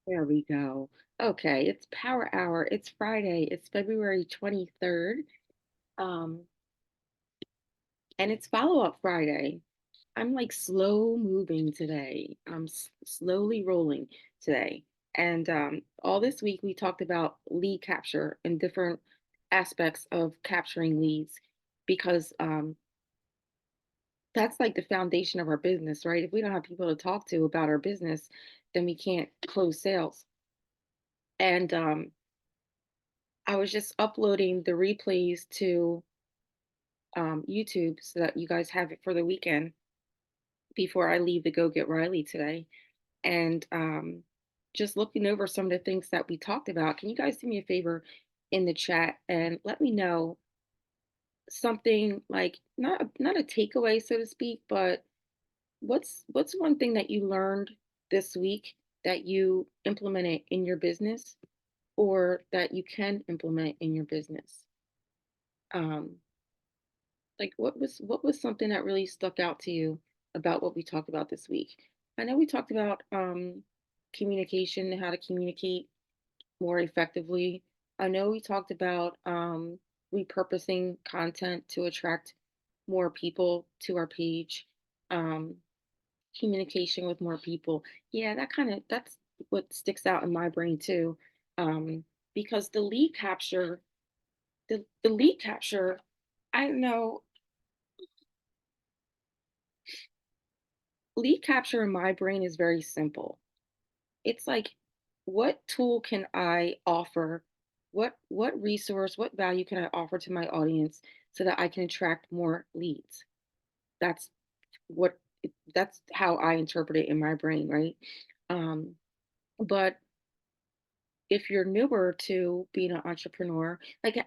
There we go. Okay, it's Power Hour. It's Friday. It's February 23rd. Um, and it's follow-up Friday. I'm like slow moving today. I'm slowly rolling today. And all this week we talked about lead capture and different aspects of capturing leads because that's like the foundation of our business, right? If we don't have people to talk to about our business, then we can't close sales. And I was just uploading the replays to YouTube so that you guys have it for the weekend before I leave to go get Riley today. And just looking over some of the things that we talked about. Can you guys do me a favor in the chat and let me know something like not a takeaway, so to speak, but what's one thing that you learned this week that you implemented in your business or that you can implement in your business? Um, Like what was something that really stuck out to you about what we talked about this week? I know we talked about communication and how to communicate more effectively. I know we talked about repurposing content to attract more people to our page. Um, Communication with more people. Yeah, that's what sticks out in my brain too. Um, because the lead capture, I don't know. Lead capture in my brain is very simple. It's like, what tool can I offer? What resource, what value can I offer to my audience so that I can attract more leads? That's what that's how I interpret it in my brain, right? Um, but if you're newer to being an entrepreneur, like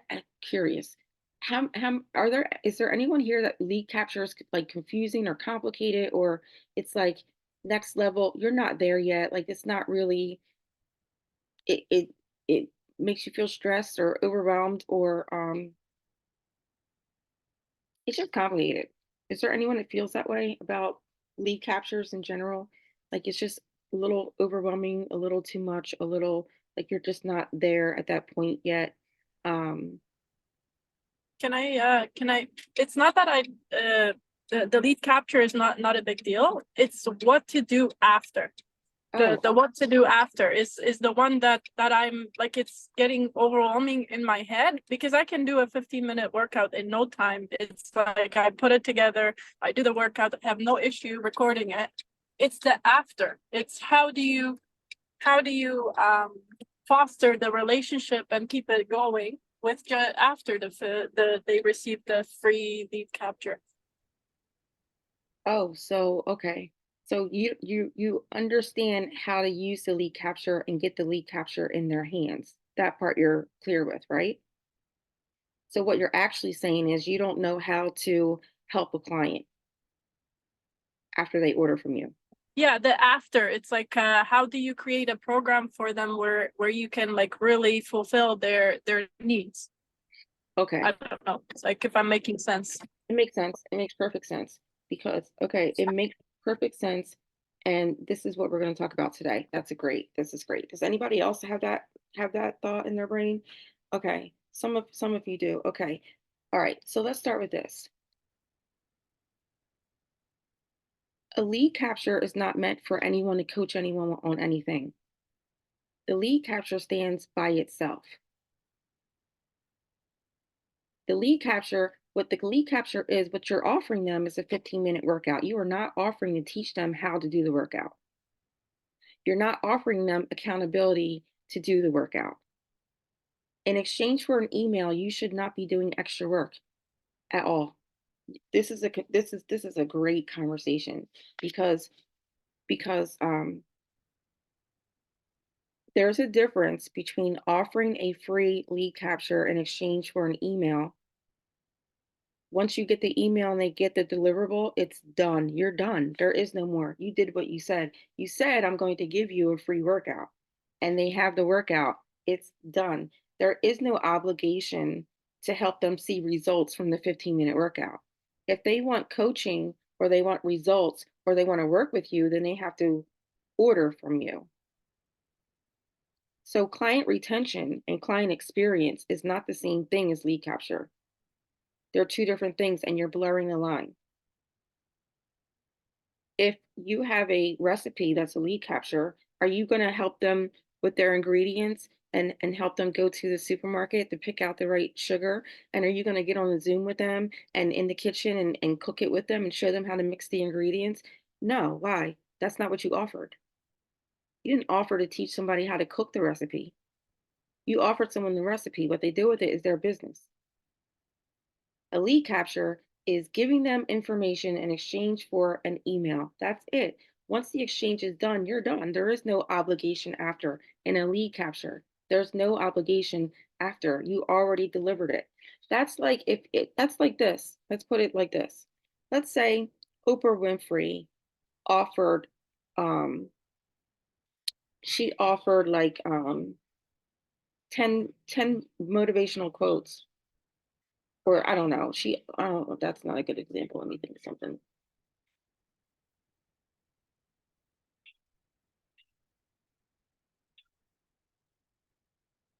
curious, how are there is there anyone here that lead capture is like confusing or complicated or it's like next level, you're not there yet, like it's not really it makes you feel stressed or overwhelmed or it's just complicated. Is there anyone that feels that way about lead captures in general? Like it's just a little overwhelming, a little too much, a little like you're just not there at that point yet. Um, Can I, it's not that the lead capture is not a big deal. It's what to do after. The oh, what to do after is the one that I'm like, it's getting overwhelming in my head because I can do a 15-minute workout in no time. It's like I put it together, I do the workout, I have no issue recording it. It's the after. It's how do you foster the relationship and keep it going with just after they receive the free lead capture. oh, so okay. So you understand how to use the lead capture and get the lead capture in their hands. That part you're clear with, right? So what you're actually saying is you don't know how to help a client after they order from you. Yeah, the after, it's like how do you create a program for them where you can like really fulfill their needs. I Okay. don't know, it's like if I'm making sense. It makes sense. It makes perfect sense because okay, it makes perfect sense. And this is what we're going to talk about today. That's a great. This is great. Does anybody else have that thought in their brain? Okay. Some of you do. Okay. All right. So let's start with this. A lead capture is not meant for anyone to coach anyone on anything. The lead capture stands by itself. The lead capture, what the lead capture is, what you're offering them is a 15-minute workout. You are not offering to teach them how to do the workout. You're not offering them accountability to do the workout. In exchange for an email, you should not be doing extra work at all. This is a great conversation because because there's a difference between offering a free lead capture in exchange for an email. Once you get the email and they get the deliverable, it's done. You're done. There is no more. You did what you said. You said, I'm going to give you a free workout, and they have the workout. It's done. There is no obligation to help them see results from the 15-minute workout. If they want coaching or they want results or they want to work with you, then they have to order from you. So client retention and client experience is not the same thing as lead capture. They're two different things, and you're blurring the line. If you have a recipe that's a lead capture, are you going to help them with their ingredients and help them go to the supermarket to pick out the right sugar? And are you going to get on the Zoom with them and in the kitchen and cook it with them and show them how to mix the ingredients? No, why? That's not what you offered. You didn't offer to teach somebody how to cook the recipe. You offered someone the recipe. What they do with it is their business. A lead capture is giving them information in exchange for an email. That's it. Once the exchange is done, you're done. There is no obligation after. In a lead capture, there's no obligation after. You already delivered it. That's like this. Let's put it like this. Let's say Oprah Winfrey offered um she offered like 10 motivational quotes, or I don't know. I don't know. That's not a good example. Let me think of something.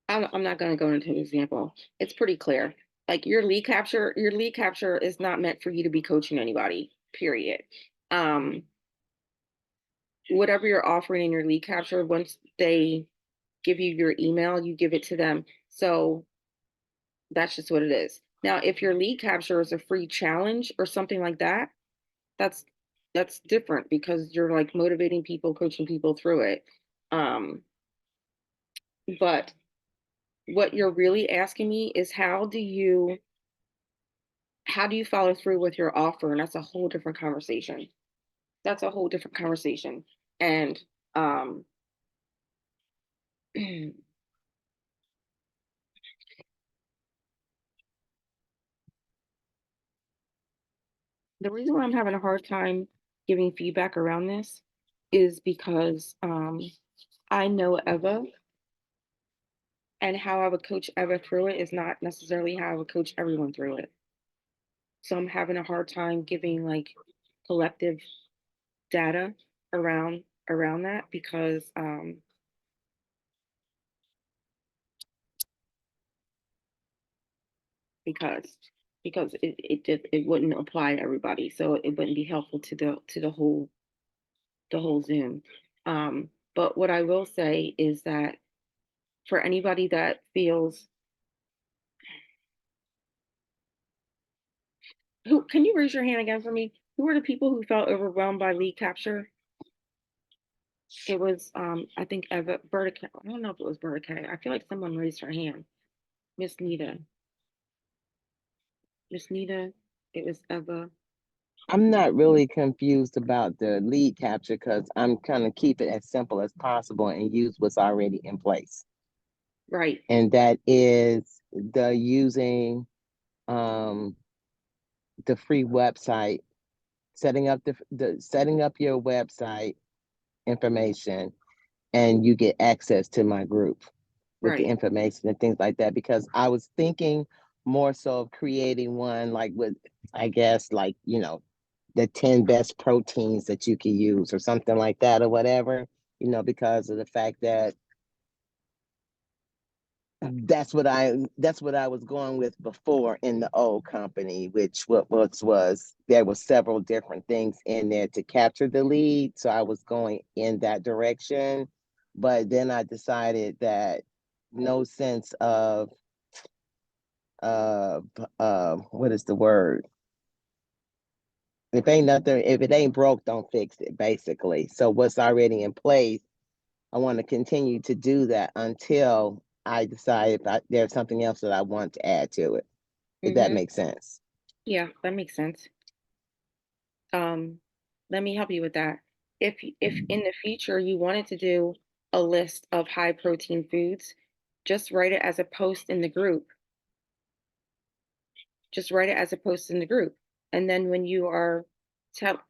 I'm not going to go into an example. It's pretty clear. Like your lead capture is not meant for you to be coaching anybody, period. Um, Whatever you're offering in your lead capture, once they give you your email, you give it to them. So that's just what it is. Now, if your lead capture is a free challenge or something like that, that's that's different because you're like motivating people, coaching people through it. Um, but what you're really asking me is how do you follow through with your offer? And that's a whole different conversation. That's a whole different conversation. And um the reason why I'm having a hard time giving feedback around this is because I know Eva, and how I would coach Eva through it is not necessarily how I would coach everyone through it. So I'm having a hard time giving like collective data around that because it wouldn't apply to everybody, so it wouldn't be helpful to the whole Zoom. But what I will say is that for anybody that feels, who can you raise your hand again for me? Who were the people who felt overwhelmed by lead capture? It was I think Eva Berta. I don't know if it was Berta. I feel like someone raised her hand. Miss Nita. Miss Nita. It was Eva. I'm not really confused about the lead capture because I'm kind of keep it as simple as possible and use what's already in place. Right. And that is the using um, the free website, setting up the setting up your website information, and you get access to my group with the Right. information and things like that. Because I was thinking more so of creating one like with, I guess, like, the 10 best proteins that you can use or something like that or whatever, because of the fact that that's what I was going with before in the old company, which was there was several different things in there to capture the lead. So I was going in that direction. But then I decided that no sense of uh what is the word? If it ain't broke, don't fix it, basically. So what's already in place, I want to continue to do that until I decide if there's something else that I want to add to it, if that Mm-hmm. makes sense. Yeah, that makes sense. Um, Let me help you with that. If in the future you wanted to do a list of high protein foods, just write it as a post in the group. Just write it as a post in the group. And then tell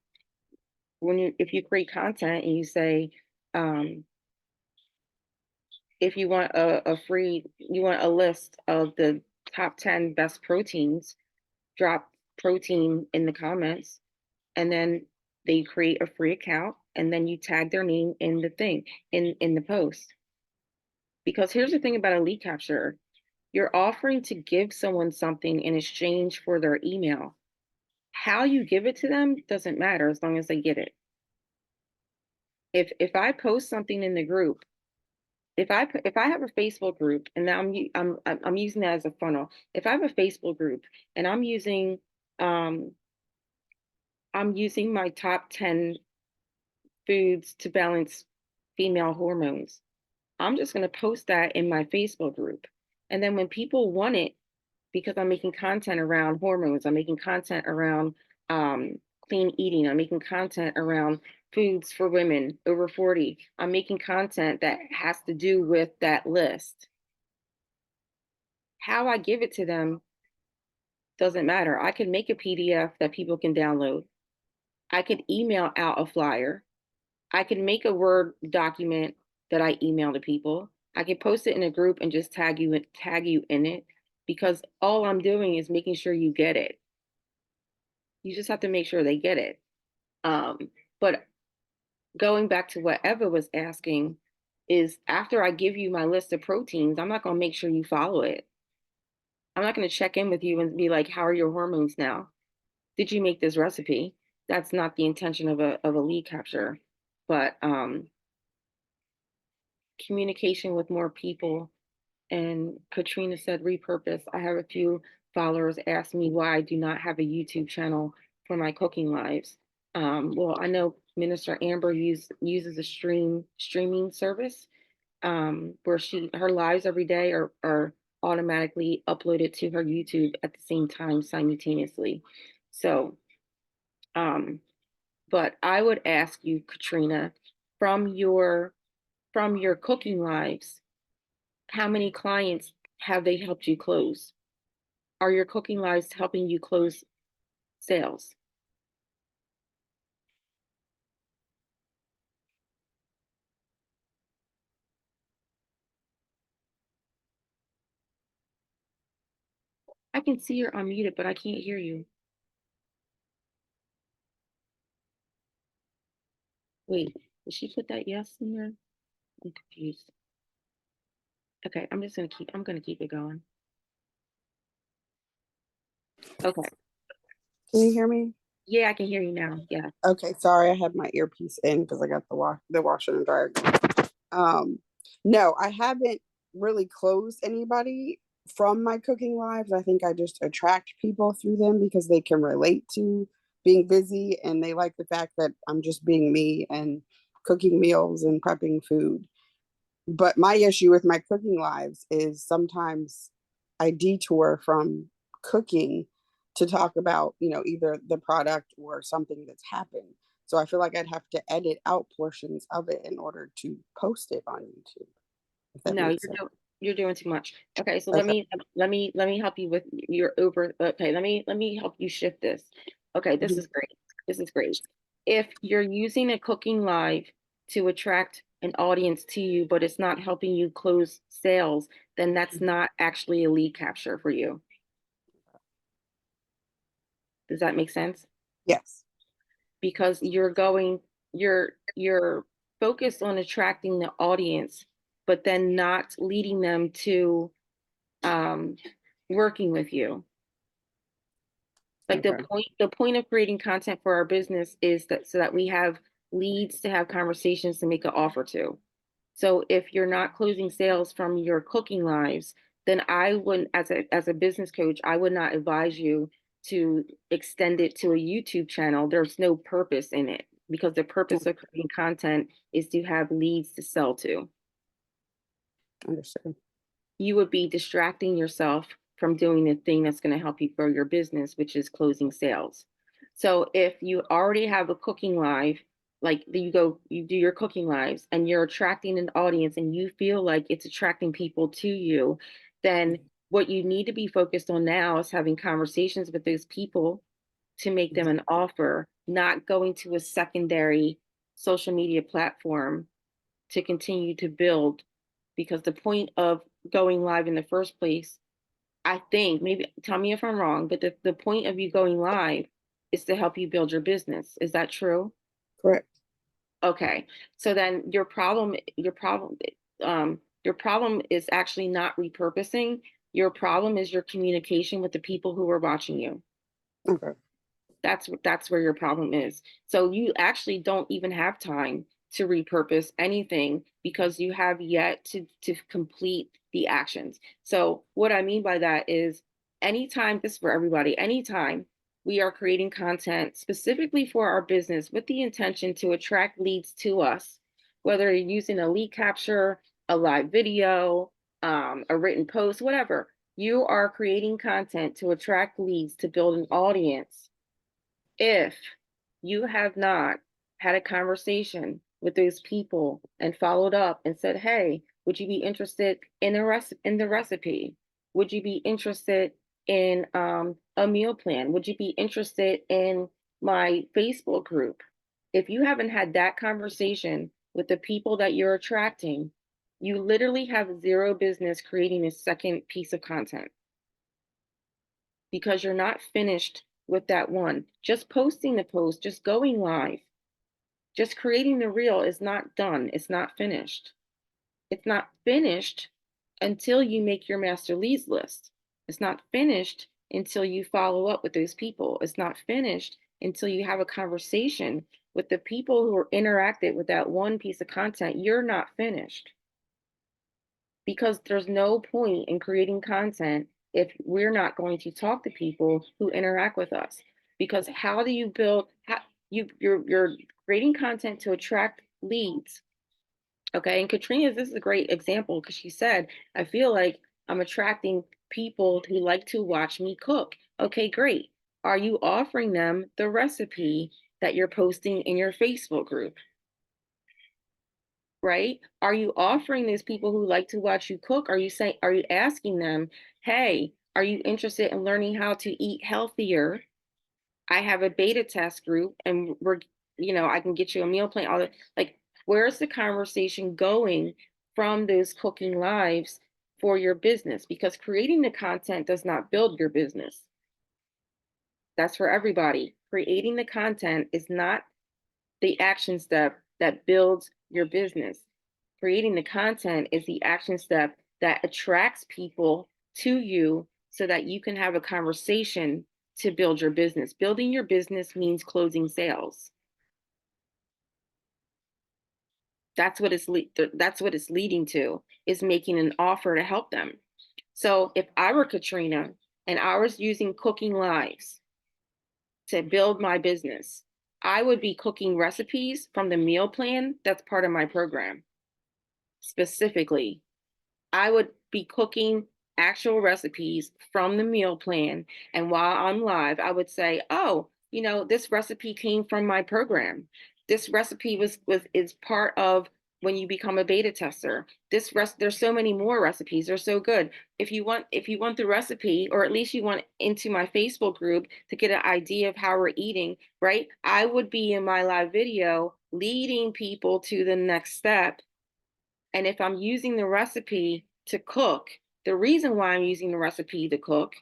if you create content and you say, um, if you want you want a list of the top 10 best proteins, drop protein in the comments, and then they create a free account, and then you tag their name in the thing in the post, Because here's the thing about a lead capture. You're offering to give someone something in exchange for their email. How you give it to them doesn't matter as long as they get it. If I post something in the group, if I have a Facebook group and now I'm using that as a funnel. If I have a Facebook group and um I'm using my top 10 foods to balance female hormones, I'm just going to post that in my Facebook group. And then when people want it, because I'm making content around hormones, I'm making content around clean eating, I'm making content around foods for women over 40, I'm making content that has to do with that list. How I give it to them doesn't matter. I can make a PDF that people can download. I could email out a flyer. I can make a Word document that I email to people. I can post it in a group and just tag you in it, because all I'm doing is making sure you get it. You just have to make sure they get it. But going back to what Eva was asking, is after I give you my list of proteins, I'm not going to make sure you follow it. I'm not going to check in with you and be like, how are your hormones now? Did you make this recipe? That's not the intention of a lead capture. But communication with more people. And Katrina said repurpose. I have a few followers ask me why I do not have a YouTube channel for my cooking lives. Well, I know Minister Amber uses a streaming service, where her lives every day are automatically uploaded to her YouTube at the same time simultaneously. So, but I would ask you, Katrina, from your cooking lives, how many clients have they helped you close? Are your cooking lives helping you close sales? I can see you're unmuted, but I can't hear you. Wait, did she put that yes in there? I'm confused. Okay, I'm gonna keep it going. Okay. Can you hear me? Yeah, I can hear you now. Yeah. Okay, sorry, I had my earpiece in because I got the washer and dryer. No, I haven't really closed anybody from my cooking lives. I think I just attract people through them because they can relate to being busy and they like the fact that I'm just being me and cooking meals and prepping food. But my issue with my cooking lives is sometimes I detour from cooking to talk about, either the product or something that's happened. So I feel like I'd have to edit out portions of it in order to post it on YouTube. If that No, makes sense. you're doing too much. Okay, so Okay. let me help you with your over. Okay, let me help you shift this. Okay, this Mhm. is great. This is great. If you're using a cooking live to attract an audience to you, but it's not helping you close sales, then that's not actually a lead capture for you. Does that make sense? Yes. Because you're focused on attracting the audience, but then not leading them to working with you. Like Okay. the point of creating content for our business is that so that we have leads to have conversations to make an offer to. So if you're not closing sales from your cooking lives, then I wouldn't, as a business coach, I would not advise you to extend it to a YouTube channel. There's no purpose in it, because the purpose of creating content is to have leads to sell to. Understood. You would be distracting yourself from doing the thing that's going to help you grow your business, which is closing sales. So if you already have a cooking live, like you do your cooking lives and you're attracting an audience and you feel like it's attracting people to you, then what you need to be focused on now is having conversations with those people to make them an offer, not going to a secondary social media platform to continue to build. Because the point of going live in the first place, I think, maybe tell me if I'm wrong, but the point of you going live is to help you build your business. Is that true? Correct. Okay. So then your problem, Your problem is actually not repurposing. Your problem is your communication with the people who are watching you. Okay. That's where your problem is. So you actually don't even have time to repurpose anything because you have yet to complete the actions. So what I mean by that is anytime, this is for everybody, anytime we are creating content specifically for our business with the intention to attract leads to us, whether you're using a lead capture, a live video, a written post, whatever, you are creating content to attract leads to build an audience. If you have not had a conversation with those people and followed up and said, hey, would you be interested in the recipe? Would you be interested in a meal plan? Would you be interested in my Facebook group? If you haven't had that conversation with the people that you're attracting, you literally have zero business creating a second piece of content because you're not finished with that one. Just posting the post, just going live, just creating the reel is not done. It's not finished. It's not finished until you make your master leads list. It's not finished until you follow up with those people. It's not finished until you have a conversation with the people who are interacted with that one piece of content. You're not finished because there's no point in creating content if we're not going to talk to people who interact with us. Because how do you build, you're creating content to attract leads. Okay, and Katrina, this is a great example because she said, I feel like I'm attracting people who like to watch me cook. Okay, great. Are you offering them the recipe that you're posting in your Facebook group? Right? Are you offering these people who like to watch you cook? Are you asking them, hey, are you interested in learning how to eat healthier? I have a beta test group and I can get you a meal plan. All that, like, where's the conversation going from those cooking lives for your business? Because creating the content does not build your business. That's for everybody. Creating the content is not the action step that builds your business. Creating the content is the action step that attracts people to you so that you can have a conversation to build your business. Building your business means closing sales. That's what it's leading to, is making an offer to help them. So if I were Katrina and I was using cooking lives to build my business, I would be cooking recipes from the meal plan that's part of my program. Specifically, I would be cooking actual recipes from the meal plan. And while I'm live, I would say, oh, this recipe came from my program. This recipe is part of when you become a beta tester. There's so many more recipes. They're so good. If you want the recipe, or at least you want into my Facebook group to get an idea of how we're eating, right? I would be in my live video leading people to the next step. And if I'm using the recipe to cook, the reason why I'm using the recipe to cook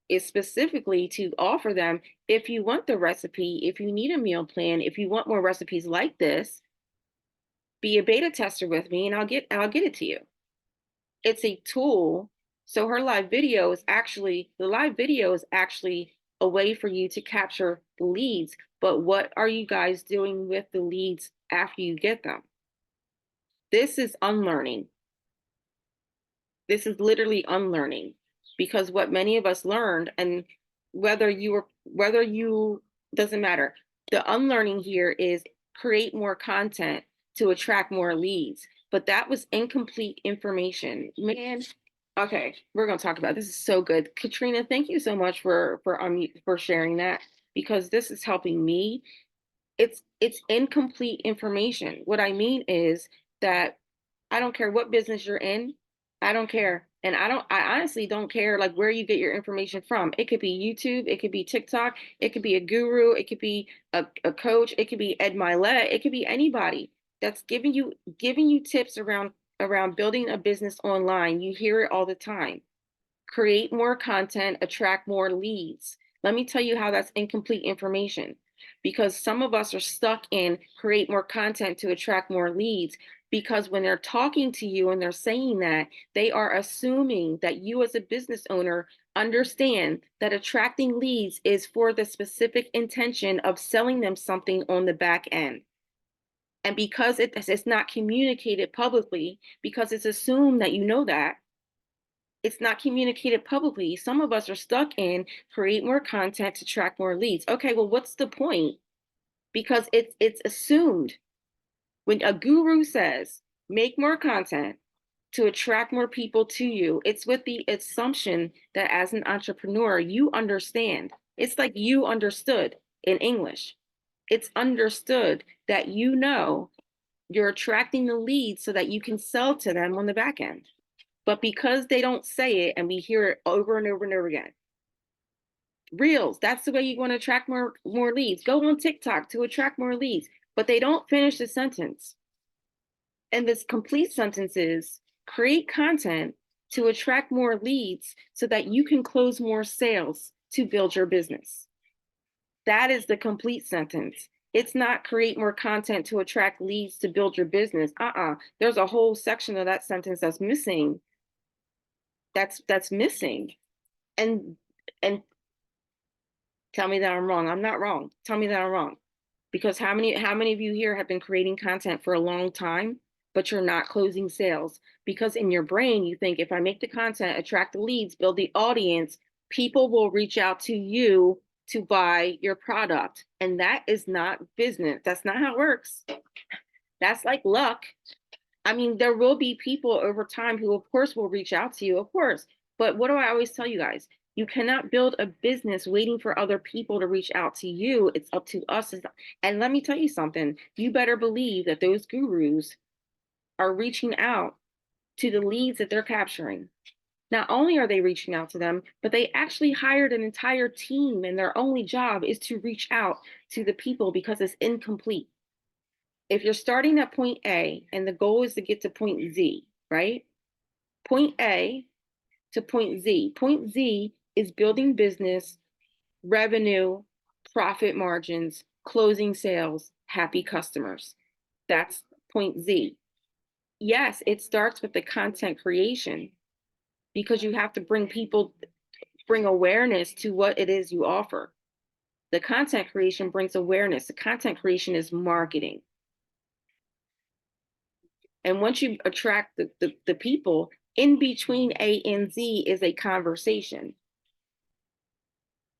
is specifically to offer them, if you want the recipe, if you need a meal plan, if you want more recipes like this, be a beta tester with me and I'll get it to you. It's a tool. So the live video is actually a way for you to capture the leads. But what are you guys doing with the leads after you get them? This is unlearning. This is literally unlearning, because what many of us learned, and whether you doesn't matter. The unlearning here is create more content to attract more leads. But that was incomplete information. Man, okay, we're gonna talk about this. Is so good. Katrina, thank you so much for sharing that, because this is helping me. It's incomplete information. What I mean is that I don't care what business you're in. I don't care. And I honestly don't care like where you get your information from. It could be YouTube, it could be TikTok, it could be a guru, it could be a coach, it could be Ed Milet, it could be anybody that's giving you tips around building a business online. You hear it all the time. Create more content, attract more leads. Let me tell you how that's incomplete information, because some of us are stuck in create more content to attract more leads. Because when they're talking to you and they're saying that, they are assuming that you as a business owner understand that attracting leads is for the specific intention of selling them something on the back end. And because it's not communicated publicly, because it's assumed that you know that, it's not communicated publicly. Some of us are stuck in create more content to attract more leads. Okay, well, what's the point? Because it's assumed. When a guru says, make more content to attract more people to you, it's with the assumption that as an entrepreneur, you understand. It's like you understood in English. It's understood that you know you're attracting the leads so that you can sell to them on the back end. But because they don't say it and we hear it over and over and over again, Reels, that's the way you want to attract more leads. Go on TikTok to attract more leads. But they don't finish the sentence. And this complete sentence is create content to attract more leads so that you can close more sales to build your business. That is the complete sentence. It's not create more content to attract leads to build your business. There's a whole section of that sentence that's missing. That's missing. And tell me that I'm wrong. I'm not wrong. Tell me that I'm wrong. Because how many of you here have been creating content for a long time, but you're not closing sales? Because in your brain, you think if I make the content, attract the leads, build the audience, people will reach out to you to buy your product. And that is not business. That's not how it works. That's like luck. I mean, there will be people over time who, of course, will reach out to you, of course. But what do I always tell you guys? You cannot build a business waiting for other people to reach out to you. It's up to us. And let me tell you something. You better believe that those gurus are reaching out to the leads that they're capturing. Not only are they reaching out to them, but they actually hired an entire team, and their only job is to reach out to the people because it's incomplete. If you're starting at point A and the goal is to get to point Z, right? Point A to point Z. Point Z is building business, revenue, profit margins, closing sales, happy customers. That's point Z. Yes, it starts with the content creation because you have to bring awareness to what it is you offer. The content creation brings awareness. The content creation is marketing. And once you attract the people, in between A and Z is a conversation.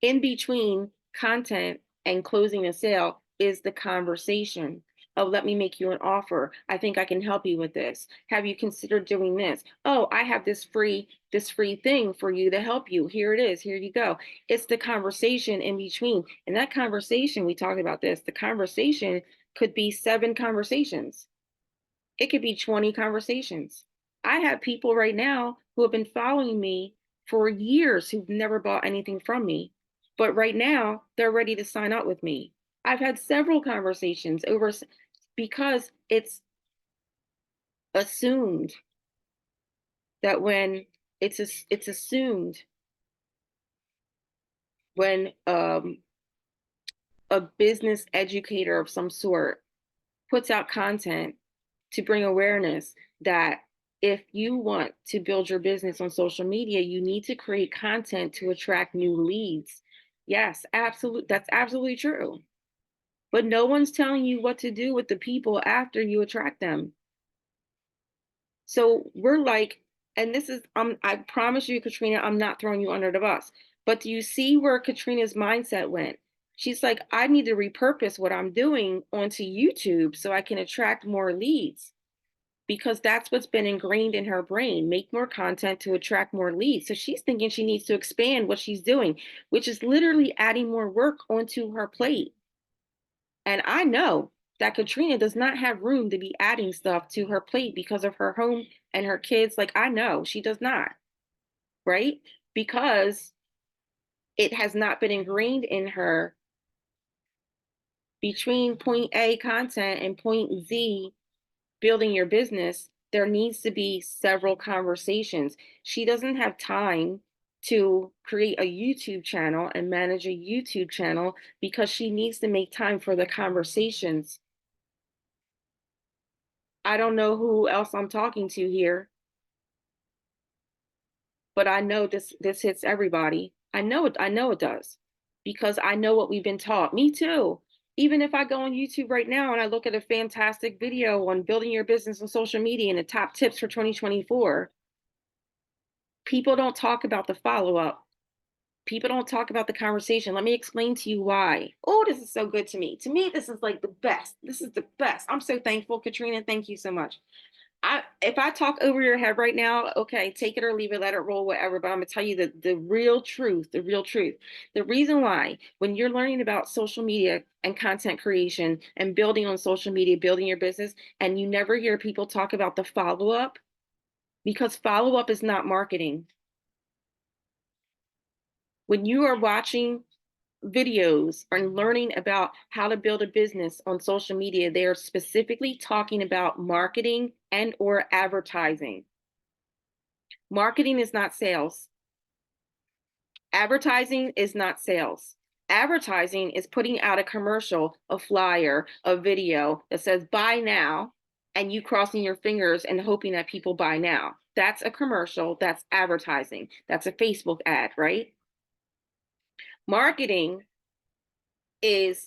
In between content and closing a sale is the conversation of let me make you an offer. I think I can help you with this. Have you considered doing this? Oh, I have this free thing for you to help you. Here it is. Here you go. It's the conversation in between. And that conversation, we talked about this, the conversation could be 7 conversations. It could be 20 conversations. I have people right now who have been following me for years who've never bought anything from me. But right now, they're ready to sign up with me. I've had several conversations over because it's assumed that when it's assumed when a business educator of some sort puts out content to bring awareness that if you want to build your business on social media, you need to create content to attract new leads. Yes, absolutely. That's absolutely true. But no one's telling you what to do with the people after you attract them. So we're like, and this is, I promise you, Katrina, I'm not throwing you under the bus. But do you see where Katrina's mindset went? She's like, I need to repurpose what I'm doing onto YouTube so I can attract more leads. Because that's what's been ingrained in her brain, make more content to attract more leads. So she's thinking she needs to expand what she's doing, which is literally adding more work onto her plate. And I know that Katrina does not have room to be adding stuff to her plate because of her home and her kids. Like, I know she does not, right? Because it has not been ingrained in her between point A content and point Z building your business, there needs to be several conversations. She doesn't have time to create a YouTube channel and manage a YouTube channel because she needs to make time for the conversations. I don't know who else I'm talking to here, but I know this hits everybody. I know it does, because I know what we've been taught. Me too. Even if I go on YouTube right now and I look at a fantastic video on building your business on social media and the top tips for 2024, people don't talk about the follow-up. People don't talk about the conversation. Let me explain to you why. Oh, this is so good to me. To me, this is like the best. This is the best. I'm so thankful, Katrina. Thank you so much. If I talk over your head right now, okay, take it or leave it, let it roll, whatever. But I'm gonna tell you the real truth, the real truth. The reason why, when you're learning about social media and content creation and building on social media, building your business, and you never hear people talk about the follow-up, because follow-up is not marketing. When you are watching videos and learning about how to build a business on social media, they are specifically talking about marketing and or advertising. Marketing is not sales. Advertising is not sales. Advertising is putting out a commercial, a flyer, a video that says buy now, and you crossing your fingers and hoping that people buy now. That's a commercial. That's advertising. That's a Facebook ad, right? Marketing is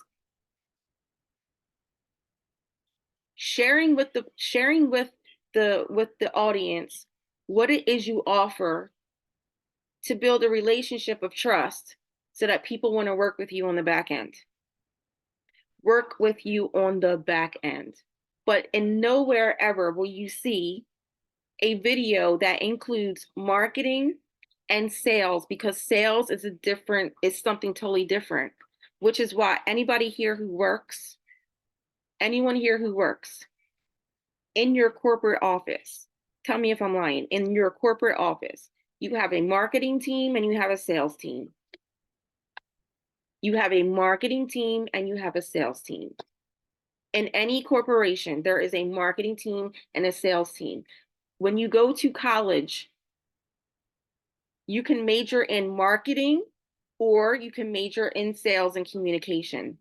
sharing with the audience what it is you offer to build a relationship of trust so that people want to work with you on the back end. Work with you on the back end. But in nowhere ever will you see a video that includes marketing and sales, because sales is something totally different, which is why anyone here who works in your corporate office, tell me if I'm lying, in your corporate office, you have a marketing team and you have a sales team. You have a marketing team and you have a sales team. In any corporation, there is a marketing team and a sales team. When you go to college, you can major in marketing or you can major in sales and communication.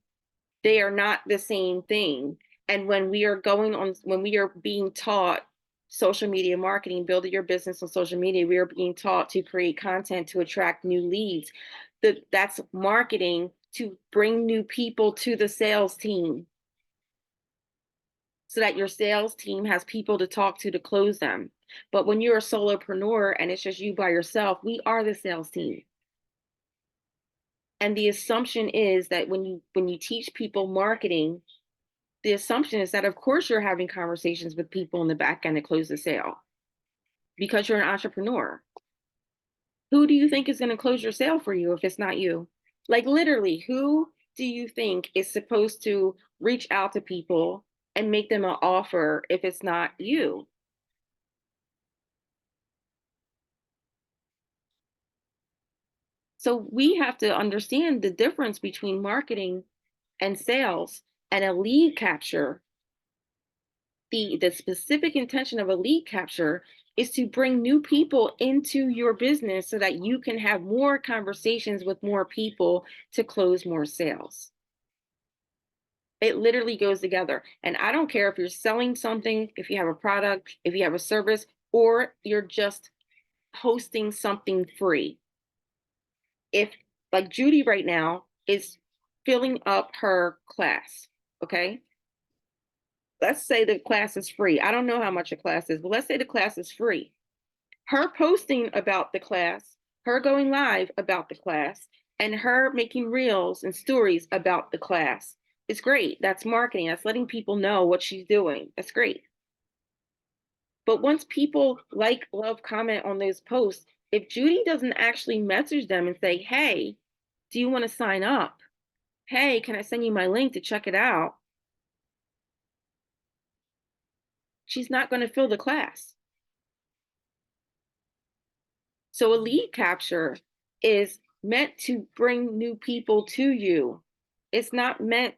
They are not the same thing. And when we are being taught social media marketing, building your business on social media, we are being taught to create content to attract new leads. That's marketing to bring new people to the sales team, so that your sales team has people to talk to close them. But when you're a solopreneur and it's just you by yourself, we are the sales team. And the assumption is that when you teach people marketing, the assumption is that of course you're having conversations with people in the back end to close the sale, because you're an entrepreneur. Who do you think is going to close your sale for you if it's not you? Like literally, who do you think is supposed to reach out to people and make them an offer if it's not you? So we have to understand the difference between marketing and sales and a lead capture. The specific intention of a lead capture is to bring new people into your business so that you can have more conversations with more people to close more sales. It literally goes together. And I don't care if you're selling something, if you have a product, if you have a service, or you're just hosting something free. If, like Judy right now is filling up her class, okay? Let's say the class is free. I don't know how much a class is, but let's say the class is free. Her posting about the class, her going live about the class, and her making reels and stories about the class is great. That's marketing. That's letting people know what she's doing. That's great. But once people like, love, comment on those posts, if Judy doesn't actually message them and say, hey, do you want to sign up? Hey, can I send you my link to check it out? She's not going to fill the class. So a lead capture is meant to bring new people to you. It's not meant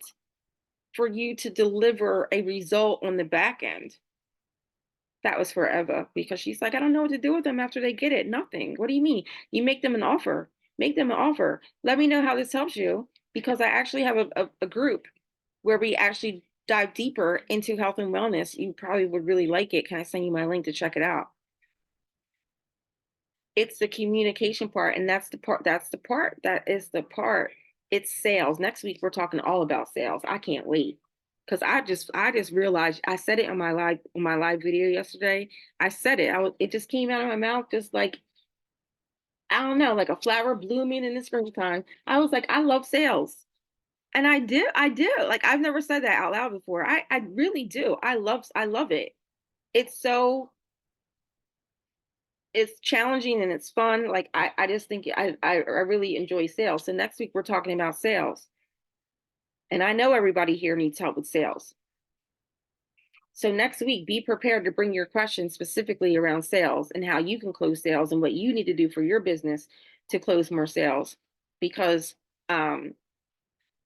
for you to deliver a result on the back end. That was for Eva, because she's like, I don't know what to do with them after they get it. Nothing. What do you mean? You make them an offer. Make them an offer. Let me know how this helps you, because I actually have a group where we actually dive deeper into health and wellness, you probably would really like it. Can I send you my link to check it out? It's the communication part, and that's the part, that is the part. It's sales. Next week we're talking all about sales. I can't wait. Because I just realized, I said it on my live video yesterday. I said it. It just came out of my mouth, just like, I don't know, like a flower blooming in the springtime. I was like, I love sales. And I do. Like, I've never said that out loud before. I really do. I love it. It's so, it's challenging and it's fun. Like, I just think I really enjoy sales. So next week we're talking about sales. And I know everybody here needs help with sales. So next week, be prepared to bring your questions specifically around sales and how you can close sales and what you need to do for your business to close more sales. Because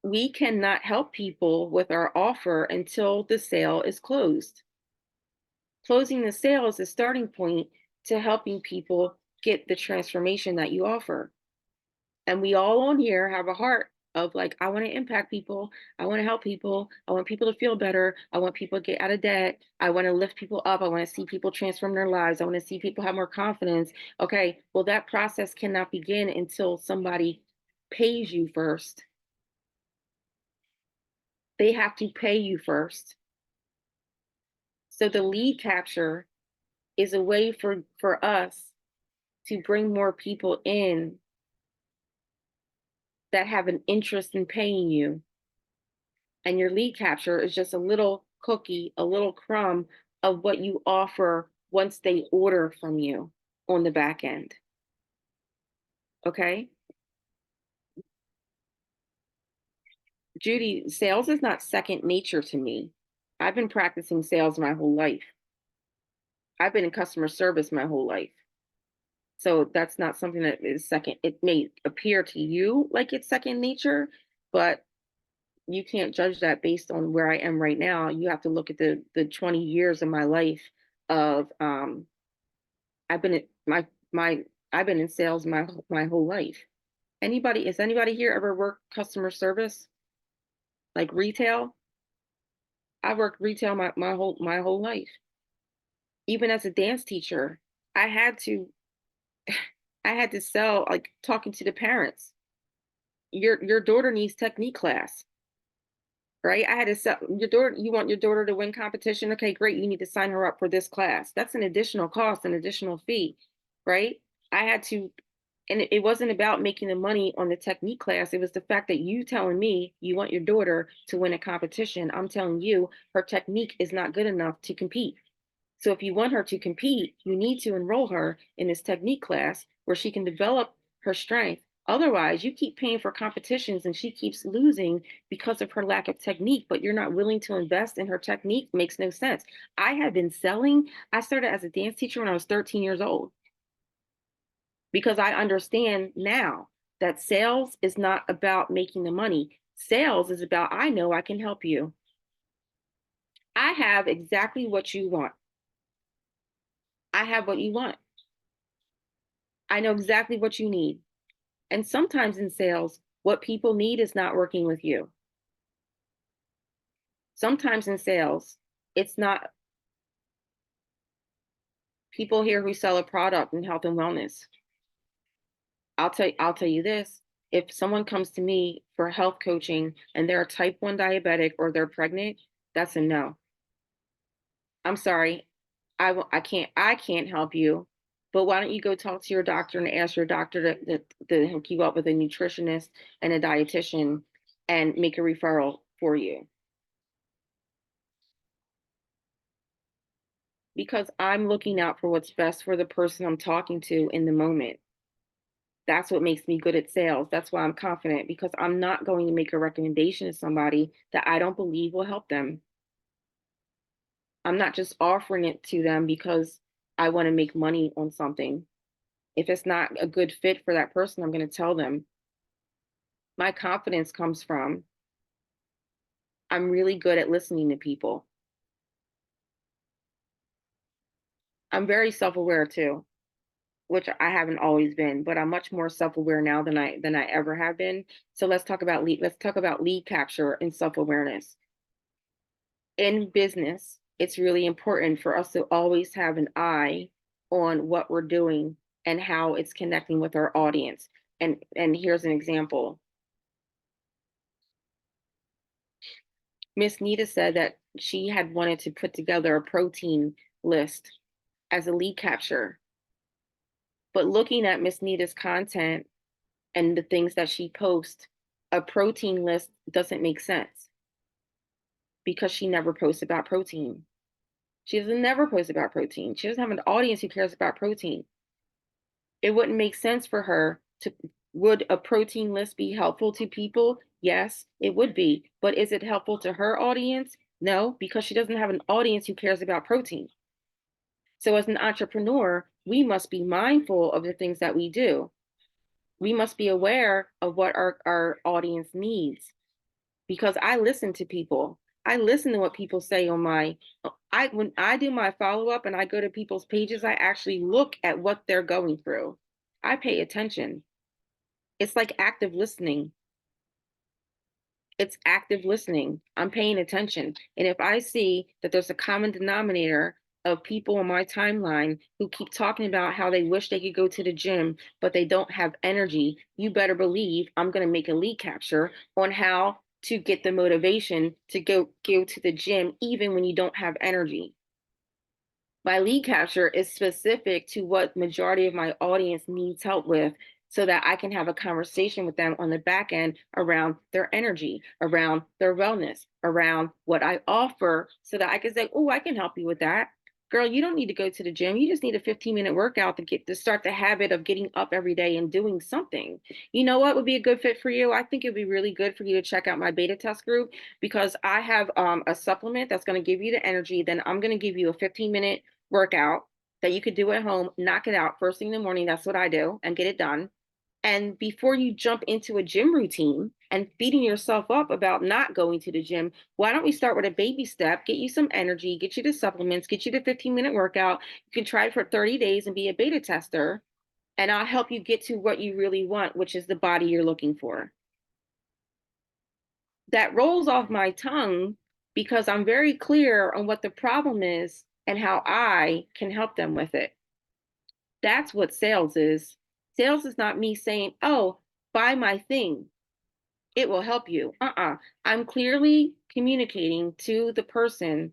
we cannot help people with our offer until the sale is closed. Closing the sale is the starting point to helping people get the transformation that you offer. And we all on here have a heart of like, I want to impact people. I want to help people. I want people to feel better. I want people to get out of debt. I want to lift people up. I want to see people transform their lives. I want to see people have more confidence. Okay, well, that process cannot begin until somebody pays you first. They have to pay you first. So the lead capture is a way for us to bring more people in that have an interest in paying you. And your lead capture is just a little cookie, a little crumb of what you offer once they order from you on the back end. Okay? Judy, sales is not second nature to me. I've been practicing sales my whole life. I've been in customer service my whole life. So that's not something that is second. It may appear to you like it's second nature, but you can't judge that based on where I am right now. You have to look at the 20 years of my life of I've been I've been in sales my whole life. Has anybody here ever worked customer service? Like retail? I worked retail my whole life. Even as a dance teacher, I had to I had to sell, like, talking to the parents. Your daughter needs technique class, right? I had to sell your daughter. You want your daughter to win competition? Okay, great. You need to sign her up for this class. That's an additional cost, an additional fee, right? I had to, and it wasn't about making the money on the technique class. It was the fact that you telling me you want your daughter to win a competition. I'm telling you her technique is not good enough to compete. So if you want her to compete, you need to enroll her in this technique class where she can develop her strength. Otherwise, you keep paying for competitions and she keeps losing because of her lack of technique, but you're not willing to invest in her technique. Makes no sense. I have been selling. I started as a dance teacher when I was 13 years old because I understand now that sales is not about making the money. Sales is about, I know I can help you. I have exactly what you want. I have what you want. I know exactly what you need. And sometimes in sales, what people need is not working with you. Sometimes in sales, it's not people here who sell a product in health and wellness. I'll tell you this. If someone comes to me for health coaching and they're a type 1 diabetic or they're pregnant, that's a no. I'm sorry. I can't help you. But why don't you go talk to your doctor and ask your doctor to hook you up with a nutritionist and a dietitian and make a referral for you? Because I'm looking out for what's best for the person I'm talking to in the moment. That's what makes me good at sales. That's why I'm confident, because I'm not going to make a recommendation to somebody that I don't believe will help them. I'm not just offering it to them because I want to make money on something. If it's not a good fit for that person, I'm going to tell them. My confidence comes from I'm really good at listening to people. I'm very self-aware too, which I haven't always been, but I'm much more self-aware now than I ever have been. So let's talk about lead capture and self-awareness. in business, it's really important for us to always have an eye on what we're doing and how it's connecting with our audience. And here's an example. Miss Nita said that she had wanted to put together a protein list as a lead capture. But looking at Miss Nita's content and the things that she posts, a protein list doesn't make sense because she never posts about protein. She doesn't never post about protein. She doesn't have an audience who cares about protein. It wouldn't make sense for her to, would a protein list be helpful to people? Yes, it would be. But is it helpful to her audience? No, because she doesn't have an audience who cares about protein. So as an entrepreneur, we must be mindful of the things that we do. We must be aware of what our audience needs, because I listen to people. I listen to what people say on when I do my follow-up and I go to people's pages, I actually look at what they're going through. I pay attention. It's like active listening. It's active listening. I'm paying attention. And if I see that there's a common denominator of people on my timeline who keep talking about how they wish they could go to the gym, but they don't have energy, you better believe I'm going to make a lead capture on how to get the motivation to go to the gym, even when you don't have energy. My lead capture is specific to what majority of my audience needs help with, so that I can have a conversation with them on the back end around their energy, around their wellness, around what I offer, so that I can say, oh, I can help you with that. Girl, you don't need to go to the gym. You just need a 15-minute workout to start the habit of getting up every day and doing something. You know what would be a good fit for you? I think it'd be really good for you to check out my beta test group, because I have a supplement that's going to give you the energy. Then I'm going to give you a 15-minute workout that you could do at home, knock it out first thing in the morning. That's what I do, and get it done. And before you jump into a gym routine and beating yourself up about not going to the gym, why don't we start with a baby step, get you some energy, get you the supplements, get you the 15-minute workout. You can try it for 30 days and be a beta tester, and I'll help you get to what you really want, which is the body you're looking for. That rolls off my tongue because I'm very clear on what the problem is and how I can help them with it. That's what sales is. Sales is not me saying, oh, buy my thing. It will help you. I'm clearly communicating to the person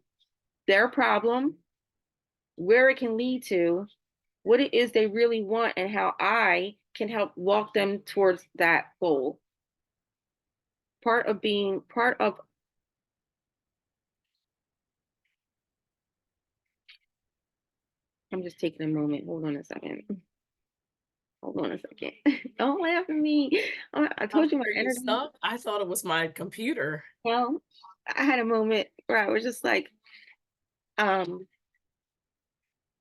their problem, where it can lead to, what it is they really want, and how I can help walk them towards that goal. I'm just taking a moment. Hold on a second. Don't laugh at me. I told you my energy. I thought it was my computer. Well, I had a moment where I was just like, the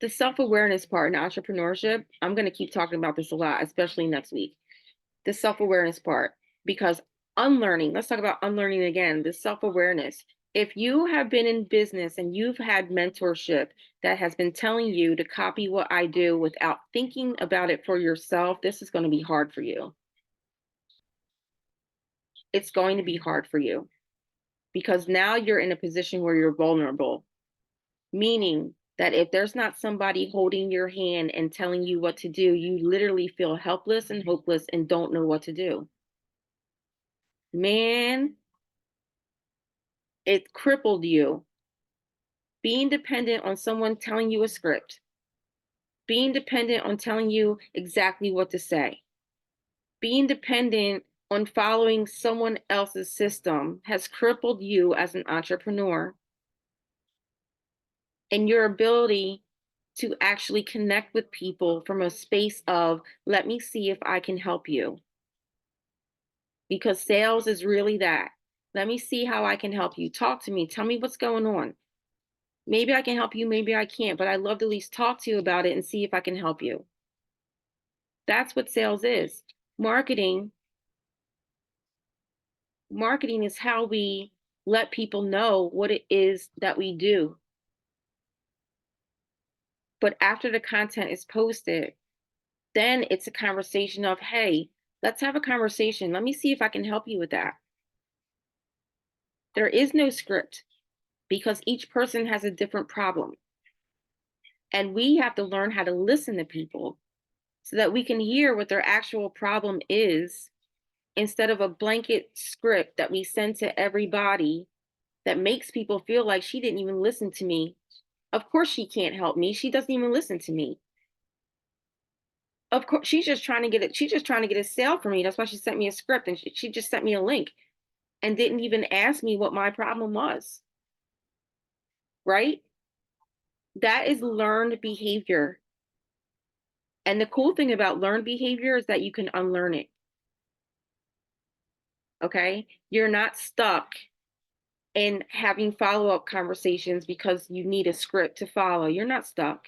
self-awareness part in entrepreneurship, I'm going to keep talking about this a lot, especially next week. The self-awareness part, because unlearning, let's talk about unlearning again, the self-awareness. If you have been in business and you've had mentorship that has been telling you to copy what I do without thinking about it for yourself, this is going to be hard for you. It's going to be hard for you, because now you're in a position where you're vulnerable, meaning that if there's not somebody holding your hand and telling you what to do, you literally feel helpless and hopeless and don't know what to do. Man, it crippled you. Being dependent on someone telling you a script, being dependent on telling you exactly what to say, being dependent on following someone else's system has crippled you as an entrepreneur. And your ability to actually connect with people from a space of, let me see if I can help you. Because sales is really that. Let me see how I can help you. Talk to me. Tell me what's going on. Maybe I can help you, maybe I can't, but I'd love to at least talk to you about it and see if I can help you. That's what sales is. Marketing is how we let people know what it is that we do. But after the content is posted, then it's a conversation of, hey, let's have a conversation. Let me see if I can help you with that. There is no script. because each person has a different problem. And we have to learn how to listen to people so that we can hear what their actual problem is instead of a blanket script that we send to everybody that makes people feel like she didn't even listen to me. Of course she can't help me. She doesn't even listen to me. Of course she's just trying to get it. She's just trying to get a sale for me. That's why she sent me a script and she just sent me a link and didn't even ask me what my problem was. Right? That is learned behavior. And the cool thing about learned behavior is that you can unlearn it. Okay? You're not stuck in having follow-up conversations because you need a script to follow. You're not stuck.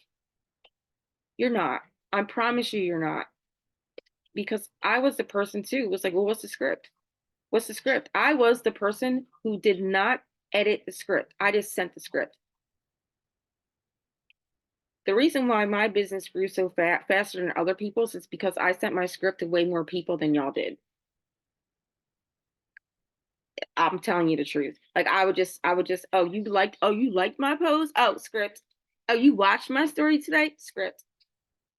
You're not. I promise you, you're not. Because I was the person too, who was like, well, what's the script? What's the script? I was the person who did not edit the script. I just sent the script. The reason why my business grew so faster than other people's is because I sent my script to way more people than y'all did. I'm telling you the truth. Like I would just, oh, you liked my post? Oh, script. Oh, you watched my story today? Script.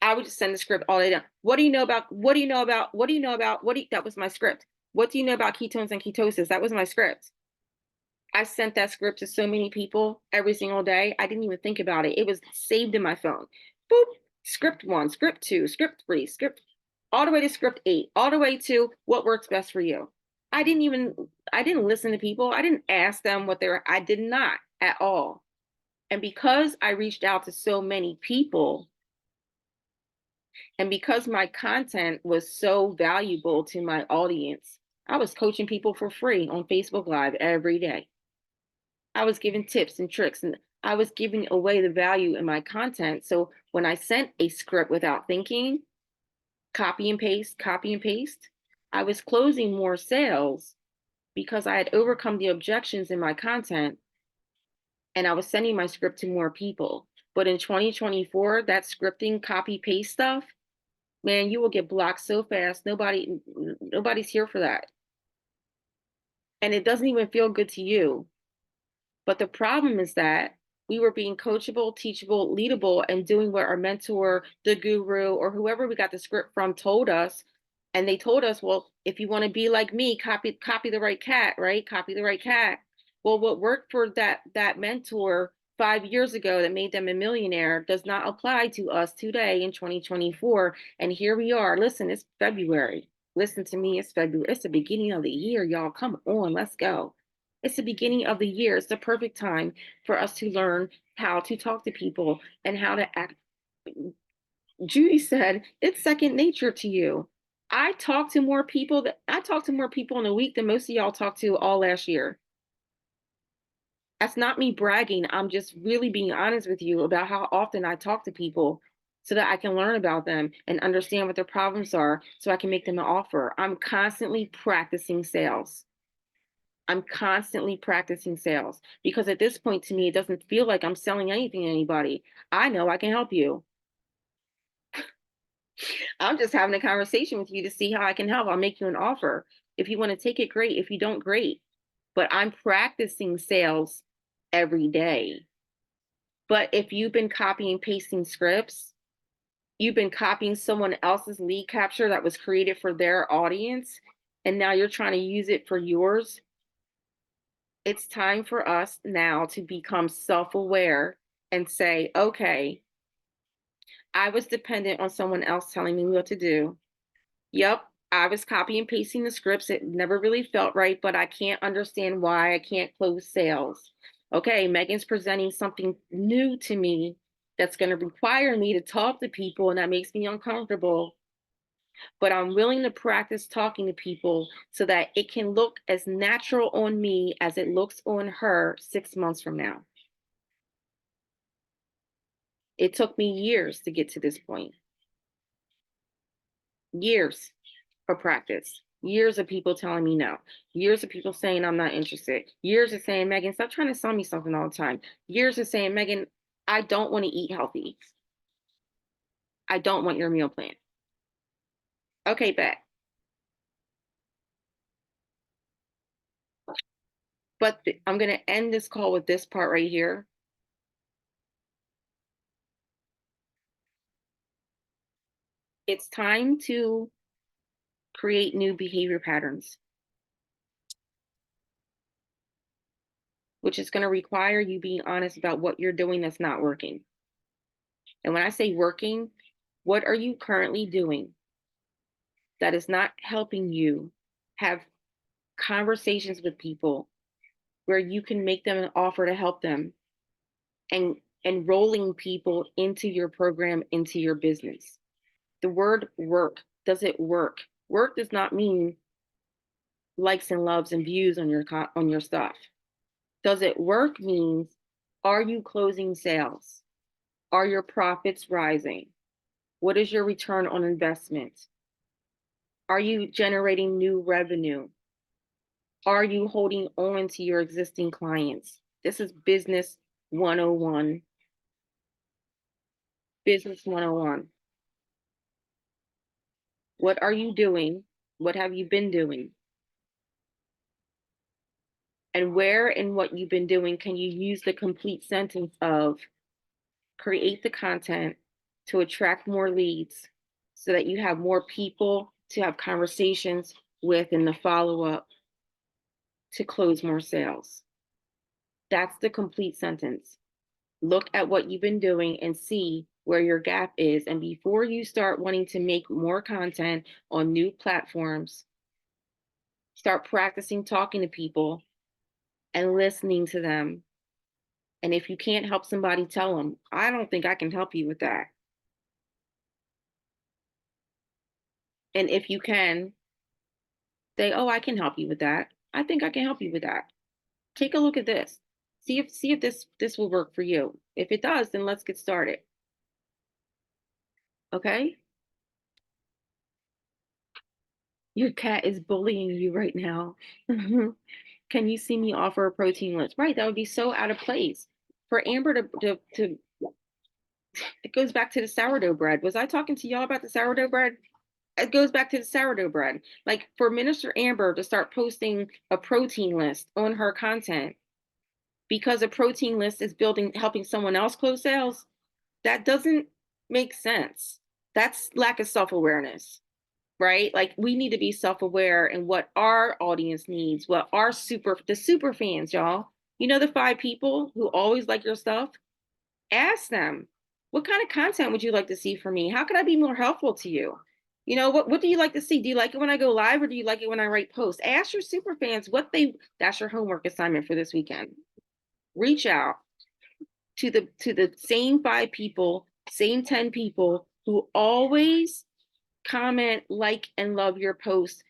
I would just send the script all day down. What do you know about, that was my script. What do you know about ketones and ketosis? That was my script. I sent that script to so many people every single day. I didn't even think about it. It was saved in my phone. Boop, script 1, script 2, script 3, script, all the way to script 8, all the way to what works best for you. I didn't listen to people. I didn't ask them what I did not at all. And because I reached out to so many people, and because my content was so valuable to my audience, I was coaching people for free on Facebook Live every day. I was giving tips and tricks, and I was giving away the value in my content. So when I sent a script without thinking, copy and paste, I was closing more sales because I had overcome the objections in my content and I was sending my script to more people. But in 2024, that scripting, copy paste stuff, man, you will get blocked so fast. Nobody's here for that. And it doesn't even feel good to you. But the problem is that we were being coachable, teachable, leadable, and doing what our mentor, the guru, or whoever we got the script from told us. And they told us, well, if you want to be like me, copy the right cat, right? Copy the right cat. Well, what worked for that mentor 5 years ago that made them a millionaire does not apply to us today in 2024. And here we are. Listen, it's February. Listen to me, it's February. It's the beginning of the year, y'all. Come on, let's go. It's the beginning of the year. It's the perfect time for us to learn how to talk to people and how to act. Judy said, it's second nature to you. I talk to more people in a week than most of y'all talked to all last year. That's not me bragging. I'm just really being honest with you about how often I talk to people so that I can learn about them and understand what their problems are so I can make them an offer. I'm constantly practicing sales. I'm constantly practicing sales because at this point to me, it doesn't feel like I'm selling anything to anybody. I know I can help you. I'm just having a conversation with you to see how I can help. I'll make you an offer. If you want to take it, great. If you don't, great. But I'm practicing sales every day. But if you've been copying and pasting scripts, you've been copying someone else's lead capture that was created for their audience, and now you're trying to use it for yours. It's time for us now to become self-aware and say, okay, I was dependent on someone else telling me what to do. Yep, I was copy and pasting the scripts. It never really felt right, but I can't understand why I can't close sales. Okay, Megan's presenting something new to me that's going to require me to talk to people, and that makes me uncomfortable. But I'm willing to practice talking to people so that it can look as natural on me as it looks on her 6 months from now. It took me years to get to this point. Years of practice. Years of people telling me no. Years of people saying I'm not interested. Years of saying, Megan, stop trying to sell me something all the time. Years of saying, Megan, I don't want to eat healthy. I don't want your meal plan. Okay, bet. But I'm going to end this call with this part right here. It's time to create new behavior patterns, which is going to require you being honest about what you're doing that's not working. And when I say working, what are you currently doing that is not helping you have conversations with people where you can make them an offer to help them and enrolling people into your program, into your business? The word work, does it work? Work does not mean likes and loves and views on your stuff. Does it work means, are you closing sales? Are your profits rising? What is your return on investment? Are you generating new revenue? Are you holding on to your existing clients? This is business 101. Business 101. What are you doing? What have you been doing? And where in what you've been doing can you use the complete sentence of create the content to attract more leads so that you have more people to have conversations with in the follow-up to close more sales? That's the complete sentence. Look at what you've been doing and see where your gap is. And before you start wanting to make more content on new platforms, start practicing talking to people and listening to them. And if you can't help somebody, tell them, I don't think I can help you with that. And if you can, say, oh, I can help you with that. I think I can help you with that. Take a look at this. See if this will work for you. If it does, then let's get started. Okay? Your cat is bullying you right now. Can you see me offer a protein list? Right, that would be so out of place. For Amber to it goes back to the sourdough bread. Was I talking to y'all about the sourdough bread? It goes back to the sourdough bread. Like for Minister Amber to start posting a protein list on her content because a protein list is helping someone else close sales, that doesn't make sense. That's lack of self-awareness, right? Like we need to be self-aware in what our audience needs, what our the super fans, y'all. You know, the 5 people who always like your stuff, ask them, what kind of content would you like to see from me? How could I be more helpful to you? You know, what do you like to see? Do you like it when I go live or do you like it when I write posts? Ask your super fans that's your homework assignment for this weekend. Reach out to the same 5 people, same 10 people who always comment, like, and love your posts,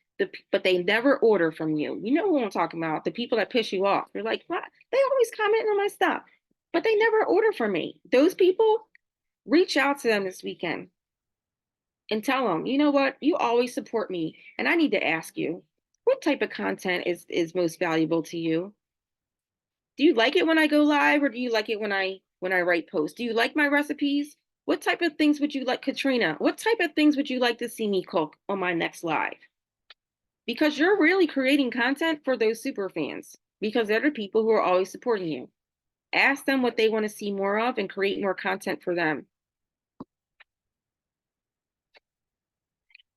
but they never order from you. You know who I'm talking about, the people that piss you off. You're like, what? They always comment on my stuff, but they never order from me. Those people, reach out to them this weekend and tell them, you know what, you always support me. And I need to ask you, what type of content is most valuable to you? Do you like it when I go live or do you like it when I write posts? Do you like my recipes? What type of things would you like, Katrina? What type of things would you like to see me cook on my next live? Because you're really creating content for those super fans because they're the people who are always supporting you. Ask them what they want to see more of and create more content for them.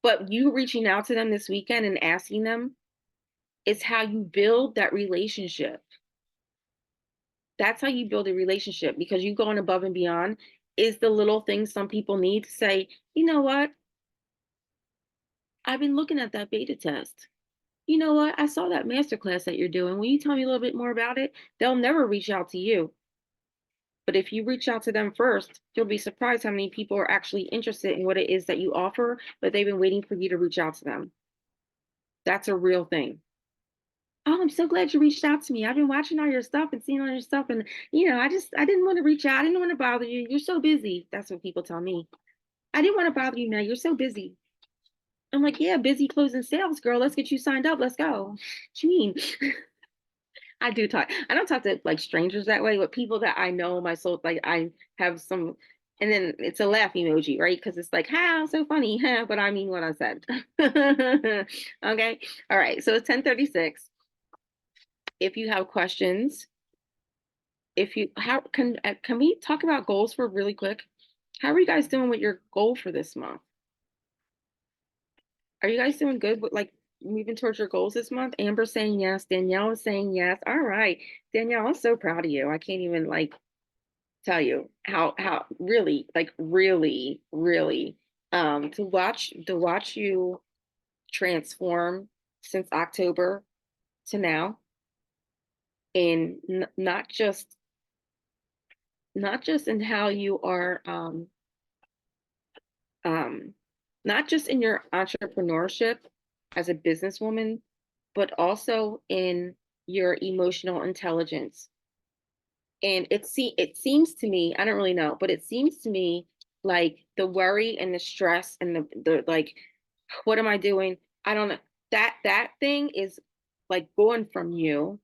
But you reaching out to them this weekend and asking them is how you build that relationship. That's how you build a relationship because you going above and beyond is the little things some people need to say, you know what? I've been looking at that beta test. You know what? I saw that masterclass that you're doing. Will you tell me a little bit more about it? They'll never reach out to you. But if you reach out to them first, you'll be surprised how many people are actually interested in what it is that you offer, but they've been waiting for you to reach out to them. That's a real thing. Oh, I'm so glad you reached out to me. I've been watching all your stuff and seeing all your stuff. And, I didn't want to reach out. I didn't want to bother you. You're so busy. That's what people tell me. I didn't want to bother you, man. You're so busy. I'm like, yeah, busy closing sales, girl. Let's get you signed up. Let's go. What you mean? I do talk. I don't talk to like strangers that way, but people that I know my soul, like I have some, and then it's a laugh emoji, right? Because it's like, how so funny, huh? But I mean what I said. Okay. All right. So it's 10:36. if you have questions, if you how can we talk about goals for really quick? How are you guys doing with your goal for this month? Are you guys doing good with like moving towards your goals this month? Amber saying yes, Danielle is saying yes. All right. Danielle, I'm so proud of you. I can't even like tell you how really, like really to watch you transform since October to now, and not just in how you are um not just in your entrepreneurship as a businesswoman, but also in your emotional intelligence. And it seems to me, I don't really know, but it seems to me like the worry and the stress and the like, what am I doing? I don't know. That thing is like going from you,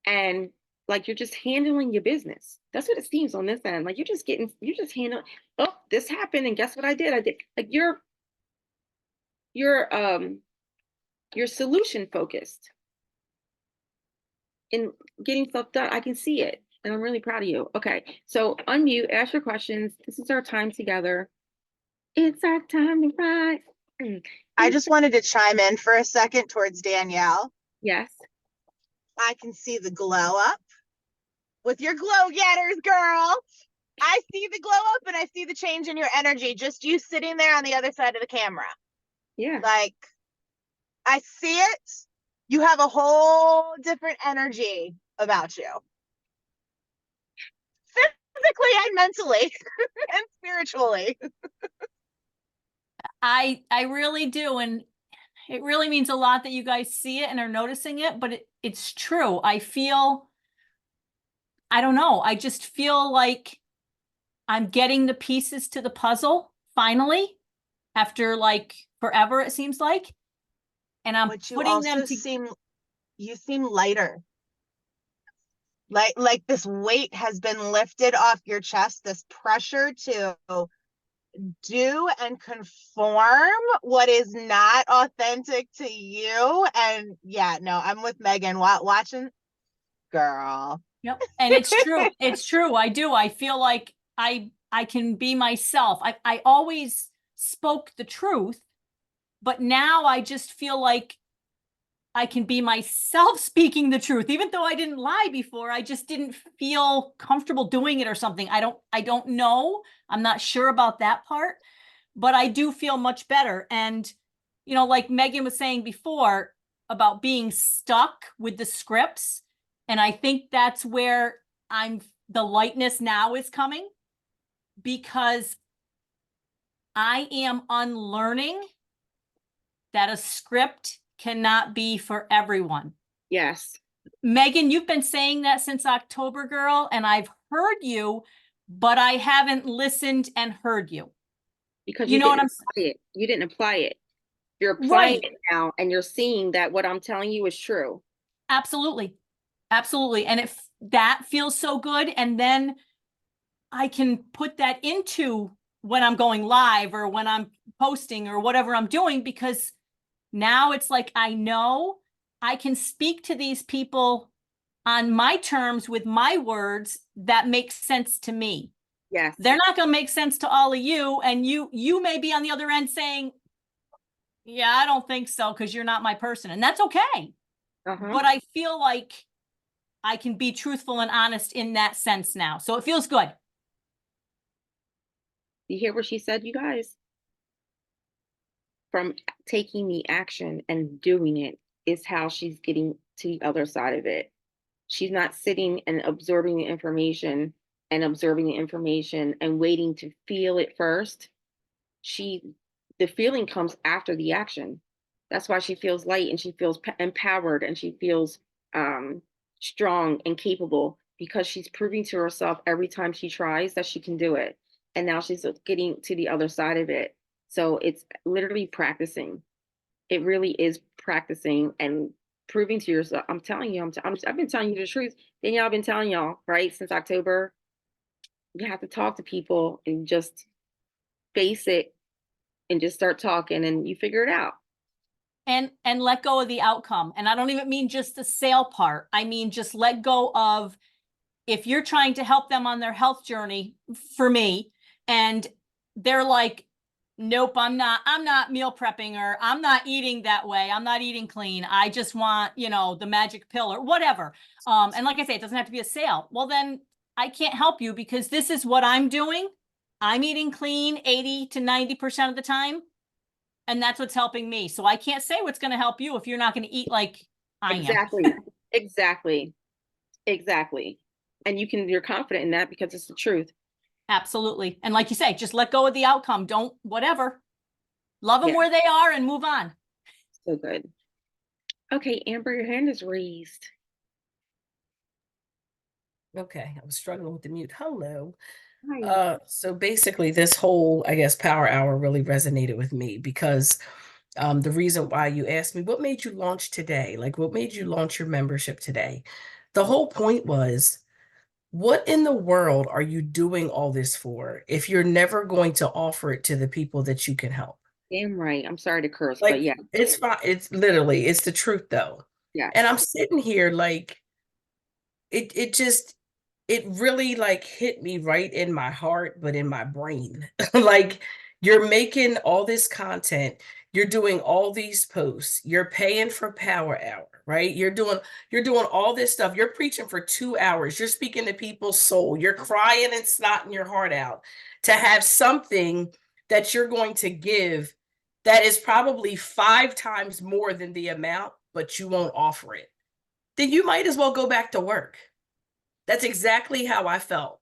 and like you're just handling your business. That's what it seems on this end. Like you're just handling, oh, this happened, and guess what I did? I did like you're you're solution focused in getting stuff done. I can see it, and I'm really proud of you. Okay, so unmute, ask your questions. This is our time together. It's our time to ride. I just wanted to chime in for a second towards Danielle. Yes. I can see the glow up with your glow getters, girl. I see the glow up and I see the change in your energy. Just you sitting there on the other side of the camera. Yeah. Like, I see it. You have a whole different energy about you. Physically and mentally and spiritually. I really do, and it really means a lot that you guys see it and are noticing it, but it's true. I don't know, I just feel like I'm getting the pieces to the puzzle finally, after like forever, it seems like. And I'm But you putting them also to you seem lighter. Like this weight has been lifted off your chest, this pressure to do and conform what is not authentic to you. And yeah, no, I'm with Megan watching, girl. Yep. And it's true. It's true. I do. I feel like I can be myself. I always spoke the truth, but now I just feel like I can be myself speaking the truth. Even though I didn't lie before, I just didn't feel comfortable doing it or something. I don't know. I'm not sure about that part, but I do feel much better. And, you know, like Megan was saying before about being stuck with the scripts. And I think that's where the lightness now is coming, because I am unlearning that a script cannot be for everyone. Yes. Megan, you've been saying that since October, girl, and I've heard you, but I haven't listened and heard you. Because You know what I'm saying? You didn't apply it. You're applying Right. it now, and you're seeing that what I'm telling you is true. Absolutely. Absolutely. And if that feels so good, and then I can put that into when I'm going live or when I'm posting or whatever I'm doing, because now it's like I know I can speak to these people on my terms with my words that make sense to me. Yes. They're not going to make sense to all of you, and you may be on the other end saying, yeah, I don't think so, because you're not my person, and that's okay. But I feel like I can be truthful and honest in that sense now, so it feels good. You hear what she said, you guys? From taking the action and doing it is how she's getting to the other side of it. She's not sitting and absorbing the information and waiting to feel it first. The feeling comes after the action. That's why she feels light, and she feels empowered, and she feels strong and capable, because she's proving to herself every time she tries that she can do it. And now she's getting to the other side of it. So it's literally practicing. It really is practicing and proving to yourself. I'm telling you, I've been telling you the truth. Danielle, I've been telling y'all, right, since October. You have to talk to people and just face it and just start talking, and you figure it out. and let go of the outcome. And I don't even mean just the sale part. I mean, just let go of, if you're trying to help them on their health journey, for me, and they're like, nope, I'm not meal prepping, or I'm not eating that way. I'm not eating clean. I just want, the magic pill or whatever. And like I say, it doesn't have to be a sale. Well, then I can't help you, because this is what I'm doing. I'm eating clean 80 to 90% of the time. And that's what's helping me. So I can't say what's going to help you if you're not going to eat like I am. Exactly. Exactly. Exactly. And you're confident in that because it's the truth. Absolutely. And like you say, just let go of the outcome. Don't, whatever. Love them Yeah. where they are and move on. So good. Okay, Amber, your hand is raised. Okay, I was struggling with the mute. Hello. Hi. So basically this whole, I guess, power hour really resonated with me because the reason why you asked me, what made you launch today? Like, what made you launch your membership today? The whole point was, what in the world are you doing all this for if you're never going to offer it to the people that you can help? Damn right. I'm sorry to curse, Like, but yeah. it's fine. It's literally, it's the truth though. Yes. And I'm sitting here like, it really like hit me right in my heart, but in my brain. Like, you're making all this content, you're doing all these posts, you're paying for Power Hour, right? You're doing all this stuff. You're preaching for 2 hours, you're speaking to people's soul, you're crying and snotting your heart out to have something that you're going to give that is probably 5 times more than the amount, but you won't offer it. Then you might as well go back to work. That's exactly how I felt.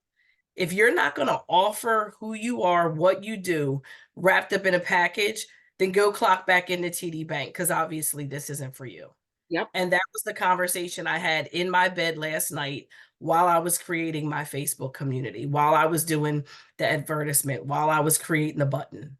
If you're not going to offer who you are, what you do, wrapped up in a package, then go clock back into TD Bank, because obviously this isn't for you. Yep. And that was the conversation I had in my bed last night while I was creating my Facebook community, while I was doing the advertisement, while I was creating the button.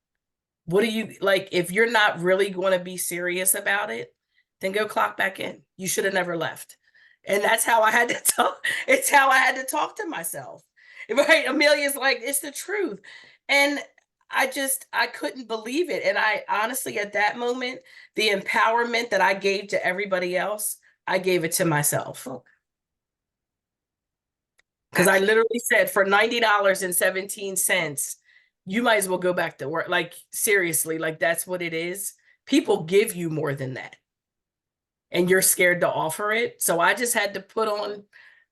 What do you like? If you're not really going to be serious about it, then go clock back in. You should have never left. And that's how I had to talk. It's how I had to talk to myself. Right? Amelia's like, it's the truth. And I couldn't believe it. And I honestly, at that moment, the empowerment that I gave to everybody else, I gave it to myself. Because I literally said, for $90.17, you might as well go back to work. Like, seriously, like, that's what it is. People give you more than that, and you're scared to offer it. So I just had to put on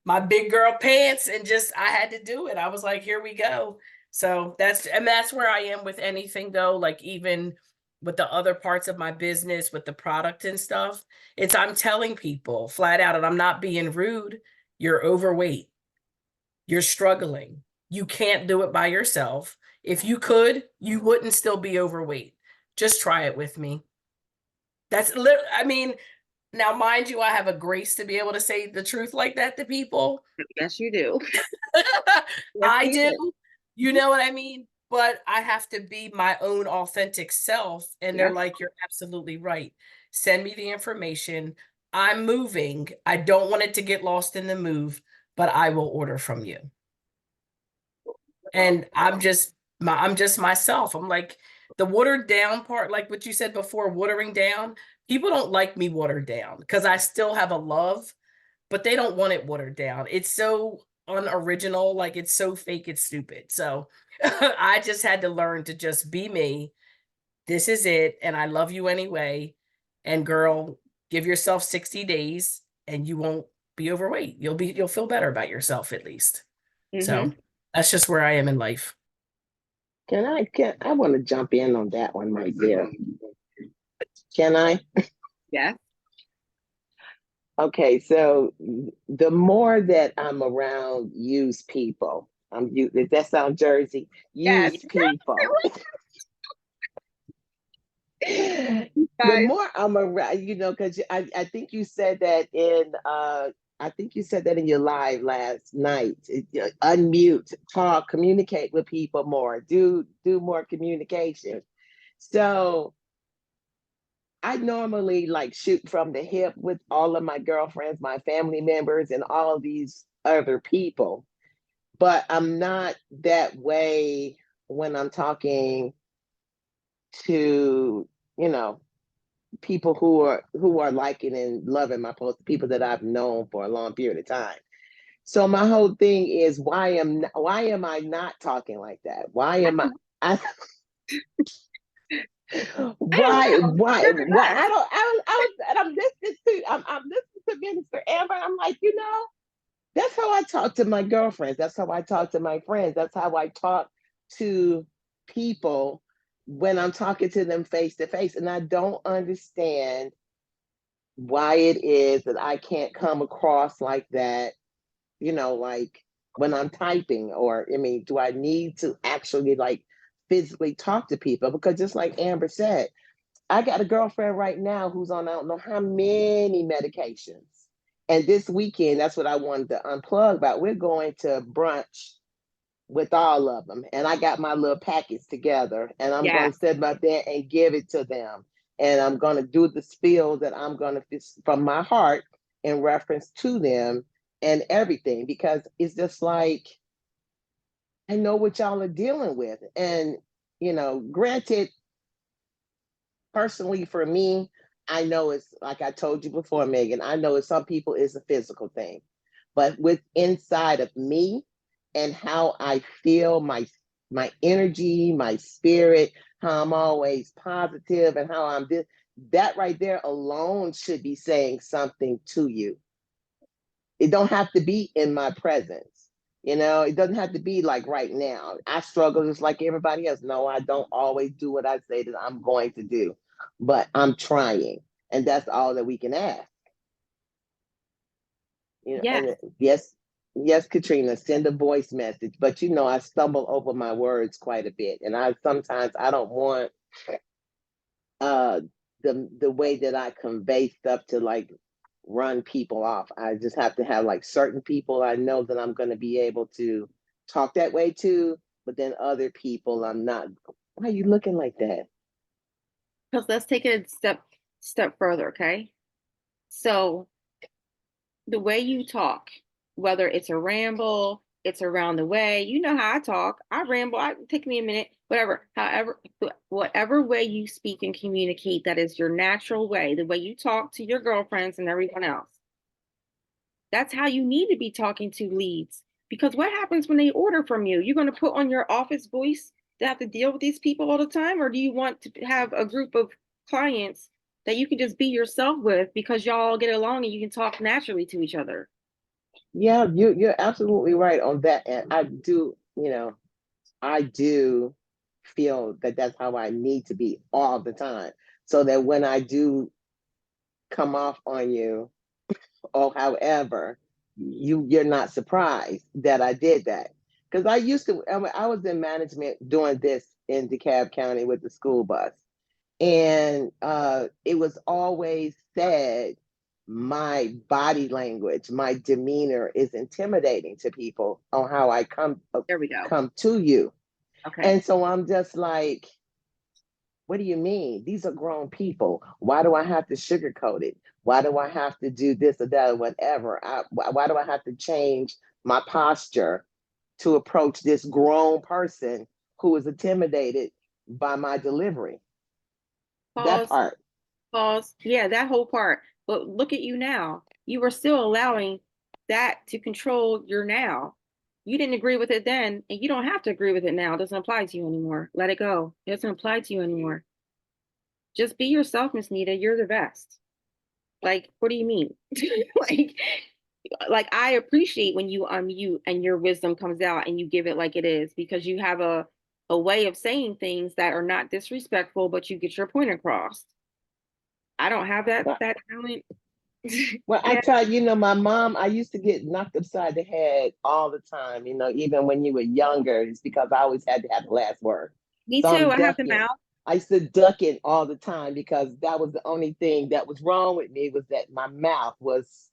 my big girl pants and I had to do it. I was like, here we go. So that's where I am with anything though. Like, even with the other parts of my business, with the product and stuff, I'm telling people flat out, and I'm not being rude, you're overweight. You're struggling. You can't do it by yourself. If you could, you wouldn't still be overweight. Just try it with me. I mean, now, mind you, I have a grace to be able to say the truth like that to people. Yes, you do. I do. You know what I mean? But I have to be my own authentic self. And they're like, you're absolutely right. Send me the information. I'm moving. I don't want it to get lost in the move, but I will order from you. And I'm just myself. I'm like, the watered down part, like what you said before, watering down. People don't like me watered down because I still have a love, but they don't want it watered down. It's so unoriginal, like it's so fake, it's stupid. So I just had to learn to just be me. This is it. And I love you anyway. And girl, give yourself 60 days and you won't be overweight. You'll feel better about yourself at least. So that's just where I am in life. I want to jump in on that one right there. Can I? Yeah. Okay, so the more that I'm around used people, does that sound Jersey? Yes. Used people. The more I'm around, because I think you said that in your live last night. Unmute, talk, communicate with people more, do more communication. So I normally like shoot from the hip with all of my girlfriends, my family members, and all these other people. But I'm not that way when I'm talking to, people who are liking and loving my posts, people that I've known for a long period of time. So my whole thing is, why am I not talking like that? Why am I why I'm listening to I'm listening to Minister Amber. I'm like, that's how I talk to my girlfriends. That's how I talk to my friends. That's how I talk to people when I'm talking to them face to face. And I don't understand why it is that I can't come across like that, like when I'm typing, or I mean, do I need to actually like physically talk to people? Because just like Amber said, I got a girlfriend right now who's on I don't know how many medications. And this weekend, that's what I wanted to unplug about. We're going to brunch with all of them. And I got my little packets together, and I'm Yeah. going to sit back there and give it to them. And I'm going to do the spiel that I'm going to from my heart in reference to them and everything, because it's just like, I know what y'all are dealing with. And, granted, personally for me, I know it's like I told you before, Megan, I know it's some people it's a physical thing, but with inside of me and how I feel, my energy, my spirit, how I'm always positive and how I'm this, that right there alone should be saying something to you. It don't have to be in my presence. It doesn't have to be like right now. I struggle just like everybody else. No, I don't always do what I say that I'm going to do, but I'm trying. And that's all that we can ask. Yeah. And yes, Katrina, send a voice message. But I stumble over my words quite a bit. And sometimes I don't want the way that I convey stuff to like run people off. I just have to have like certain people I know that I'm going to be able to talk that way to, but then other people I'm not. Why are you looking like that? Because let's take it a step further, okay? So the way you talk, whether it's a ramble, it's around the way, you know how I talk. I ramble, take me a minute, whatever. However, whatever way you speak and communicate, that is your natural way, the way you talk to your girlfriends and everyone else. That's how you need to be talking to leads. Because what happens when they order from you? You're going to put on your office voice to have to deal with these people all the time? Or do you want to have a group of clients that you can just be yourself with because y'all get along and you can talk naturally to each other? Yeah, you're absolutely right on that. And I do, I do feel that that's how I need to be all the time. So that when I do come off on you, or however, you're not surprised that I did that. Because I was in management doing this in DeKalb County with the school bus. And it was always said, my body language, my demeanor is intimidating to people on how I come There we go. come to you. Okay. And so I'm just like, what do you mean? These are grown people. Why do I have to sugarcoat it? Why do I have to do this or that or whatever? Why do I have to change my posture to approach this grown person who is intimidated by my delivery? That Pause. part. Pause. Yeah, that whole part. But look at you now. You are still allowing that to control your now. You didn't agree with it then, and you don't have to agree with it now. It doesn't apply to you anymore. Let it go. It doesn't apply to you anymore. Just be yourself, Miss Nita. You're the best. Like, what do you mean? like, like I appreciate when you unmute and your wisdom comes out and you give it like it is, because you have a way of saying things that are not disrespectful, but you get your point across. I don't have that talent. Well, I tell you, my mom, I used to get knocked upside the head all the time, even when you were younger. It's because I always had to have the last word. Me So too. I'm I have the ducking. mouth. I used to duck it all the time because that was the only thing that was wrong with me, was that my mouth was,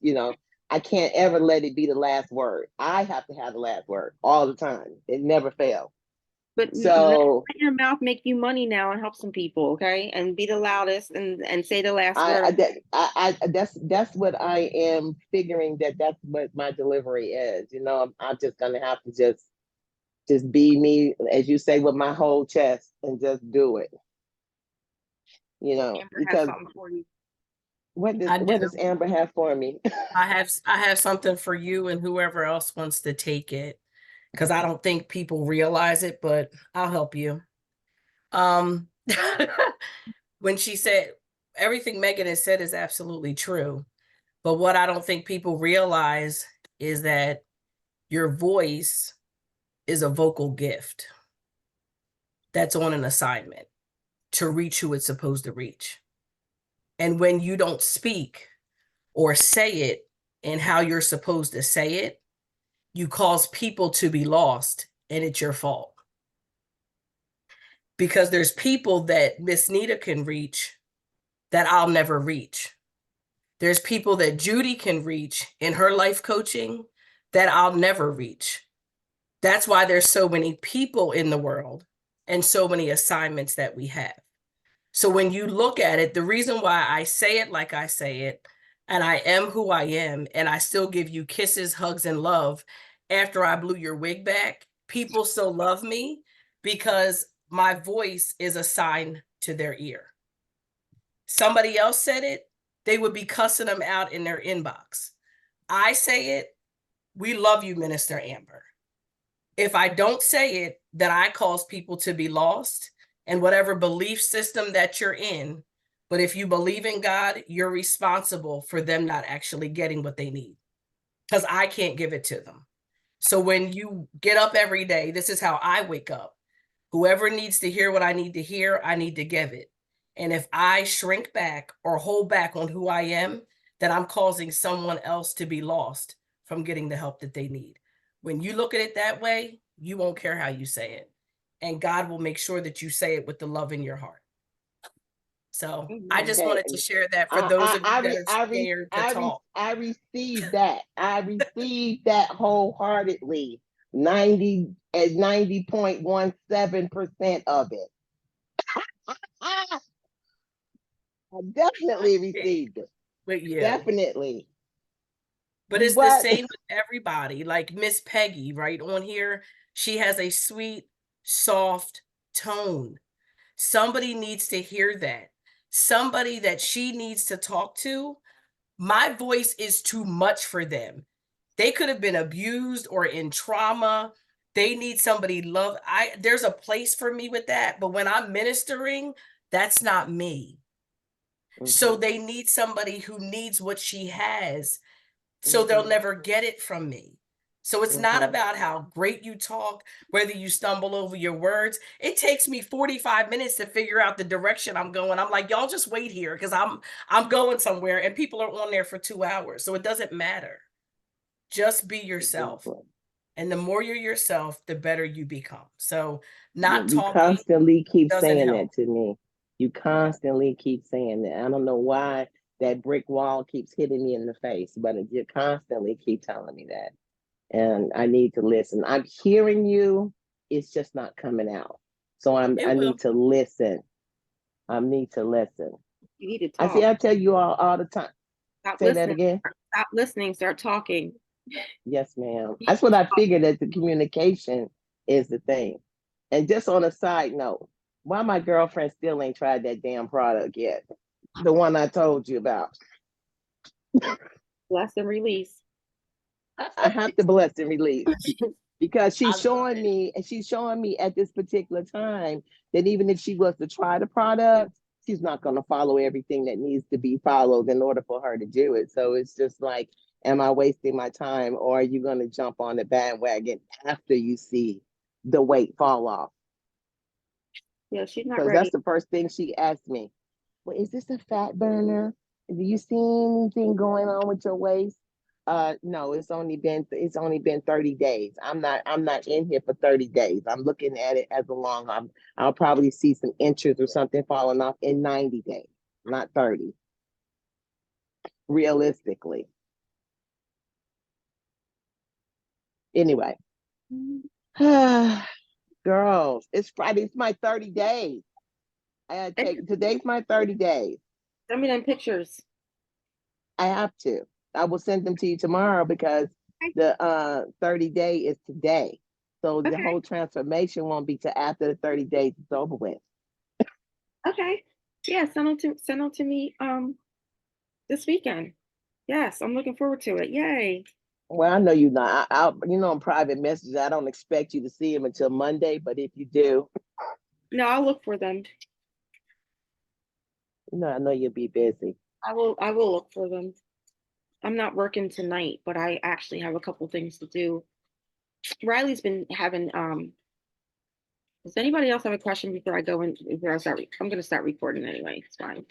I can't ever let it be the last word. I have to have the last word all the time. It never fails. But So let your mouth make you money now and help some people, okay? And be the loudest and say the last word. that's what I am figuring, that's what my delivery is. I'm just gonna have to just be me, as you say, with my whole chest and just do it. you know, Amber has because something for you. what I does do. Amber have for me? I have something for you and whoever else wants to take it, because I don't think people realize it, but I'll help you. When she said everything Megan has said is absolutely true, but what I don't think people realize is that your voice is a vocal gift that's on an assignment to reach who it's supposed to reach. And when you don't speak or say it in how you're supposed to say it, you cause people to be lost, and it's your fault. Because there's people that Miss Nita can reach that I'll never reach. There's people that Judy can reach in her life coaching that I'll never reach. That's why there's so many people in the world and so many assignments that we have. So when you look at it, the reason why I say it like I say it, and I am who I am, and I still give you kisses, hugs, and love after I blew your wig back, people still love me because my voice is assigned to their ear. Somebody else said it, they would be cussing them out in their inbox. I say it, we love you, Minister Amber. If I don't say it, then I cause people to be lost in whatever belief system that you're in. But if you believe in God, you're responsible for them not actually getting what they need, because I can't give it to them. So when you get up every day, this is how I wake up. Whoever needs to hear what I need to hear, I need to give it. And if I shrink back or hold back on who I am, then I'm causing someone else to be lost from getting the help that they need. When you look at it that way, you won't care how you say it. And God will make sure that you say it with the love in your heart. So I just wanted to share that for those of you that are scared to talk. I received that. I received that wholeheartedly. 90.17% of it. I definitely received it. With you. Definitely. But it's the But- same with everybody. Like Miss Peggy, right on here, she has a sweet, soft tone. Somebody needs to hear that. Somebody that she needs to talk to. My voice is too much for them. They could have been abused or in trauma. They need somebody love. There's a place for me with that, but when I'm ministering, that's not me. So they need somebody who needs what she has, so they'll never get it from me. So it's not about how great you talk, whether you stumble over your words. It takes me 45 minutes to figure out the direction I'm going. I'm like, y'all just wait here because I'm going somewhere, and people are on there for 2 hours. So it doesn't matter. Just be yourself. And the more you're yourself, the better you become. So not you talking constantly keep doesn't saying help. that to me. You constantly keep saying that. I don't know why that brick wall keeps hitting me in the face, but you constantly keep telling me that. And I need to listen. I'm hearing you, it's just not coming out. So I need to listen. I need to listen. You need to I talk. see, I tell you all the time. Stop Say that listening. again. Stop listening. Start talking. Yes, ma'am. That's what I figured, that the communication is the thing. And just on a side note, why my girlfriend still ain't tried that damn product yet? The one I told you about. Bless and release. I have to bless and release because I she's love showing it. me, and she's showing me at this particular time that even if she was to try the product, she's not going to follow everything that needs to be followed in order for her to do it. So it's just like, am I wasting my time, or are you going to jump on the bandwagon after you see the weight fall off? Yeah, she's not Because ready. that's the first thing she asked me. Well, is this a fat burner? Do you see anything going on with your waist? No, it's only been 30 days. I'm not in here for 30 days. I'm looking at it as a long. I'll probably see some inches or something falling off in 90 days, not 30. Realistically. Anyway. Girls, it's Friday. It's my 30 days. Today's my 30 days. Send me them pictures. I have to. I will send them to you tomorrow because the 30 day is today. So the whole transformation won't be till after the 30 days is over with. Okay. Yeah, send them to me this weekend. Yes, I'm looking forward to it. Yay. Well, I know you not. I'll, in private messages, I don't expect you to see them until Monday, but if you do, No, I'll look for them. I know you'll be busy. I will look for them. I'm not working tonight, but I actually have a couple things to do. Riley's been having does anybody else have a question before I go in before I start I'm gonna start recording anyway. It's fine.